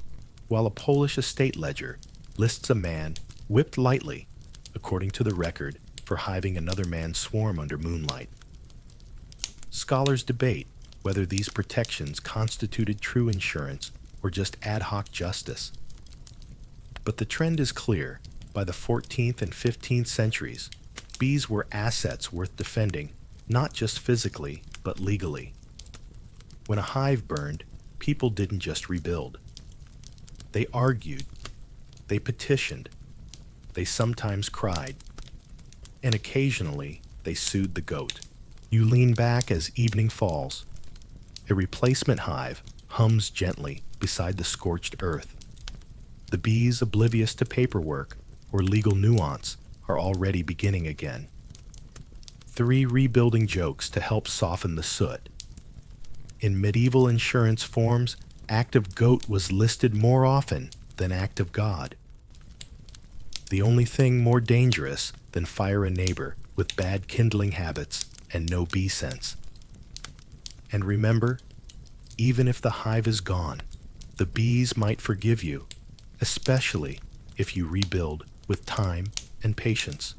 while a Polish estate ledger lists a man whipped lightly, according to the record, for hiving another man's swarm under moonlight. Scholars debate whether these protections constituted true insurance or just ad hoc justice. But the trend is clear. By the 14th and 15th centuries, bees were assets worth defending, not just physically, but legally. When a hive burned, people didn't just rebuild. They argued, they petitioned, they sometimes cried, and occasionally they sued the goat. You lean back as evening falls. A replacement hive hums gently beside the scorched earth. The bees, oblivious to paperwork or legal nuance, are already beginning again. 3 rebuilding jokes to help soften the soot. In medieval insurance forms, act of goat was listed more often than act of God. The only thing more dangerous than fire a neighbor with bad kindling habits and no bee sense. And remember, even if the hive is gone, the bees might forgive you, especially if you rebuild with time and patience.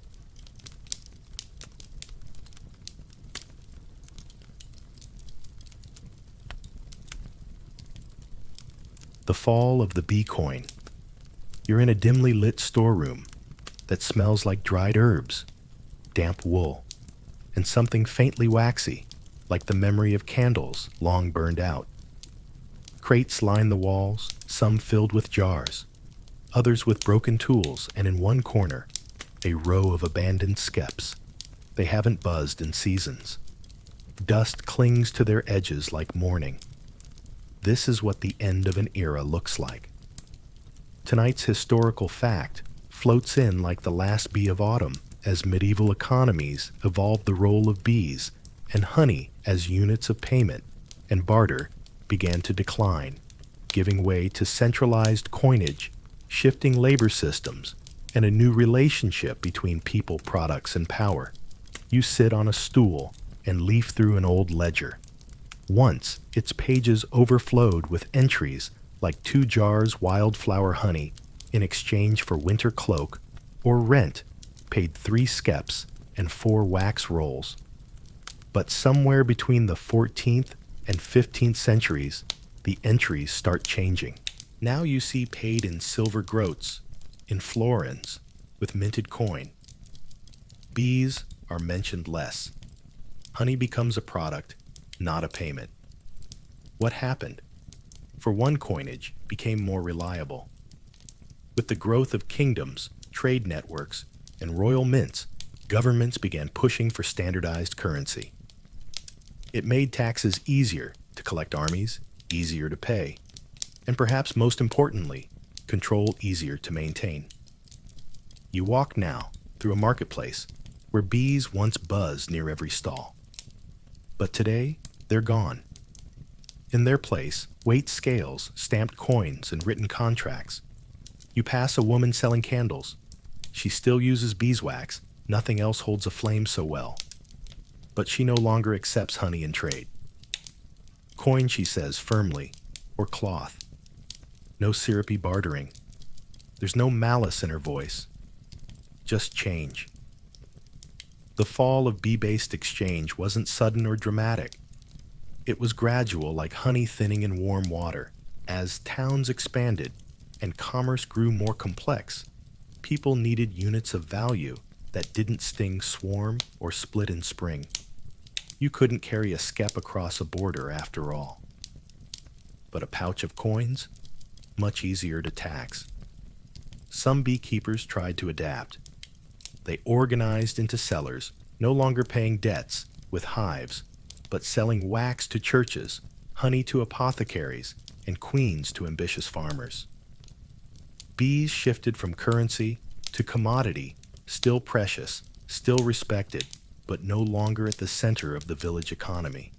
The fall of the bee coin. You're in a dimly lit storeroom that smells like dried herbs, damp wool, and something faintly waxy, like the memory of candles long burned out. Crates line the walls, some filled with jars, others with broken tools, and in one corner, a row of abandoned skeps. They haven't buzzed in seasons. Dust clings to their edges like mourning. This is what the end of an era looks like. Tonight's historical fact floats in like the last bee of autumn as medieval economies evolved the role of bees and honey as units of payment and barter began to decline, giving way to centralized coinage, shifting labor systems, and a new relationship between people, products, and power. You sit on a stool and leaf through an old ledger. Once, its pages overflowed with entries like 2 jars wildflower honey in exchange for winter cloak, or rent paid 3 skeps and 4 wax rolls. But somewhere between the 14th and 15th centuries, the entries start changing. Now you see paid in silver groats, in florins, with minted coin. Bees are mentioned less. Honey becomes a product, not a payment. What happened? For one, coinage became more reliable. With the growth of kingdoms, trade networks, and royal mints, governments began pushing for standardized currency. It made taxes easier to collect armies, easier to pay, and perhaps most importantly, control easier to maintain. You walk now through a marketplace where bees once buzzed near every stall. But today, they're gone. In their place, weight scales, stamped coins, and written contracts. You pass a woman selling candles. She still uses beeswax. Nothing else holds a flame so well. But she no longer accepts honey in trade. Coin, she says firmly, or cloth. No syrupy bartering. There's no malice in her voice. Just change. The fall of bee-based exchange wasn't sudden or dramatic. It was gradual, like honey thinning in warm water. As towns expanded and commerce grew more complex, people needed units of value that didn't sting swarm or split in spring. You couldn't carry a skep across a border after all. But a pouch of coins? Much easier to tax. Some beekeepers tried to adapt. They organized into sellers, no longer paying debts with hives, but selling wax to churches, honey to apothecaries, and queens to ambitious farmers. Bees shifted from currency to commodity, still precious, still respected, but no longer at the center of the village economy.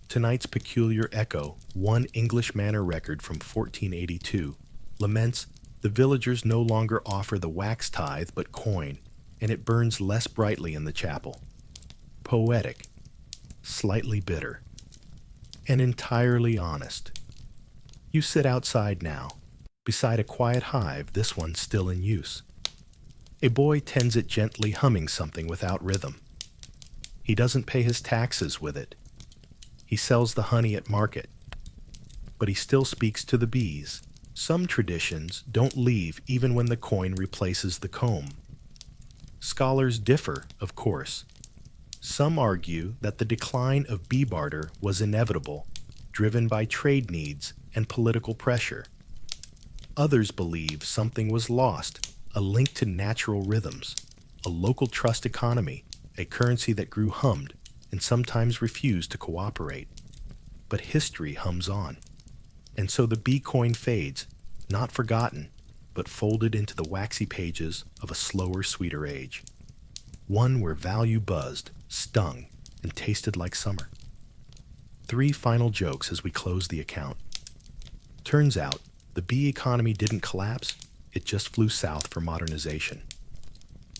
Tonight's peculiar echo, one English manor record from 1482, laments the villagers no longer offer the wax tithe but coin, and it burns less brightly in the chapel. Poetic, slightly bitter, and entirely honest. You sit outside now, beside a quiet hive, this one still in use. A boy tends it gently, humming something without rhythm. He doesn't pay his taxes with it. He sells the honey at market, but he still speaks to the bees. Some traditions don't leave even when the coin replaces the comb. Scholars differ, of course. Some argue that the decline of bee barter was inevitable, driven by trade needs and political pressure. Others believe something was lost, a link to natural rhythms, a local trust economy, a currency that grew hummed and sometimes refused to cooperate. But history hums on. And so the bee coin fades, not forgotten, but folded into the waxy pages of a slower, sweeter age. One where value buzzed, stung, and tasted like summer. 3 final jokes as we close the account. Turns out, the bee economy didn't collapse, it just flew south for modernization.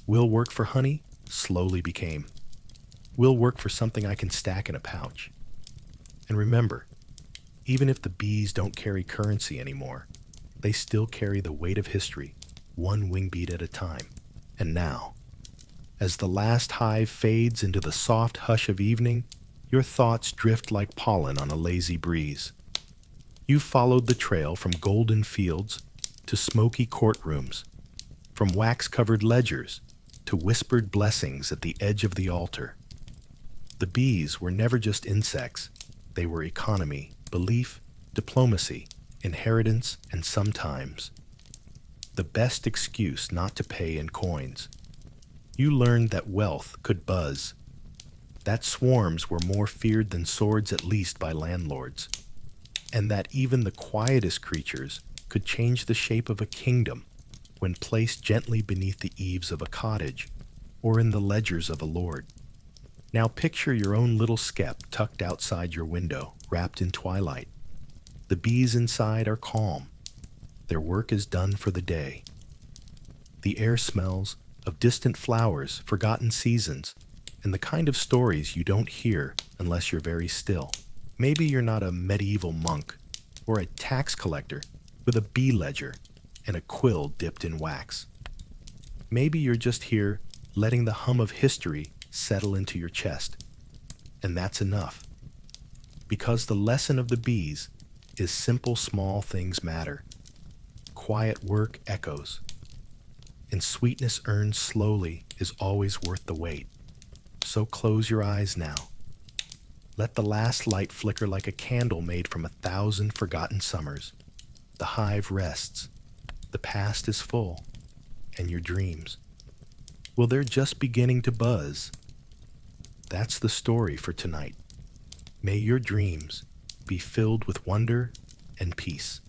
Will work for honey slowly became. Will work for something I can stack in a pouch. And remember, even if the bees don't carry currency anymore, they still carry the weight of history, one wing beat at a time. And now, as the last hive fades into the soft hush of evening, your thoughts drift like pollen on a lazy breeze. You followed the trail from golden fields to smoky courtrooms, from wax-covered ledgers to whispered blessings at the edge of the altar. The bees were never just insects. They were economy, belief, diplomacy, inheritance, and sometimes the best excuse not to pay in coins. You learned that wealth could buzz, that swarms were more feared than swords, at least by landlords, and that even the quietest creatures could change the shape of a kingdom when placed gently beneath the eaves of a cottage or in the ledgers of a lord. Now picture your own little skep tucked outside your window, wrapped in twilight. The bees inside are calm. Their work is done for the day. The air smells of distant flowers, forgotten seasons, and the kind of stories you don't hear unless you're very still. Maybe you're not a medieval monk or a tax collector with a bee ledger and a quill dipped in wax. Maybe you're just here letting the hum of history settle into your chest. And that's enough. Because the lesson of the bees is simple, small things matter. Quiet work echoes. And sweetness earned slowly is always worth the wait. So close your eyes now. Let the last light flicker like a candle made from 1,000 forgotten summers. The hive rests. The past is full. And your dreams, well, they're just beginning to buzz. That's the story for tonight. May your dreams be filled with wonder and peace.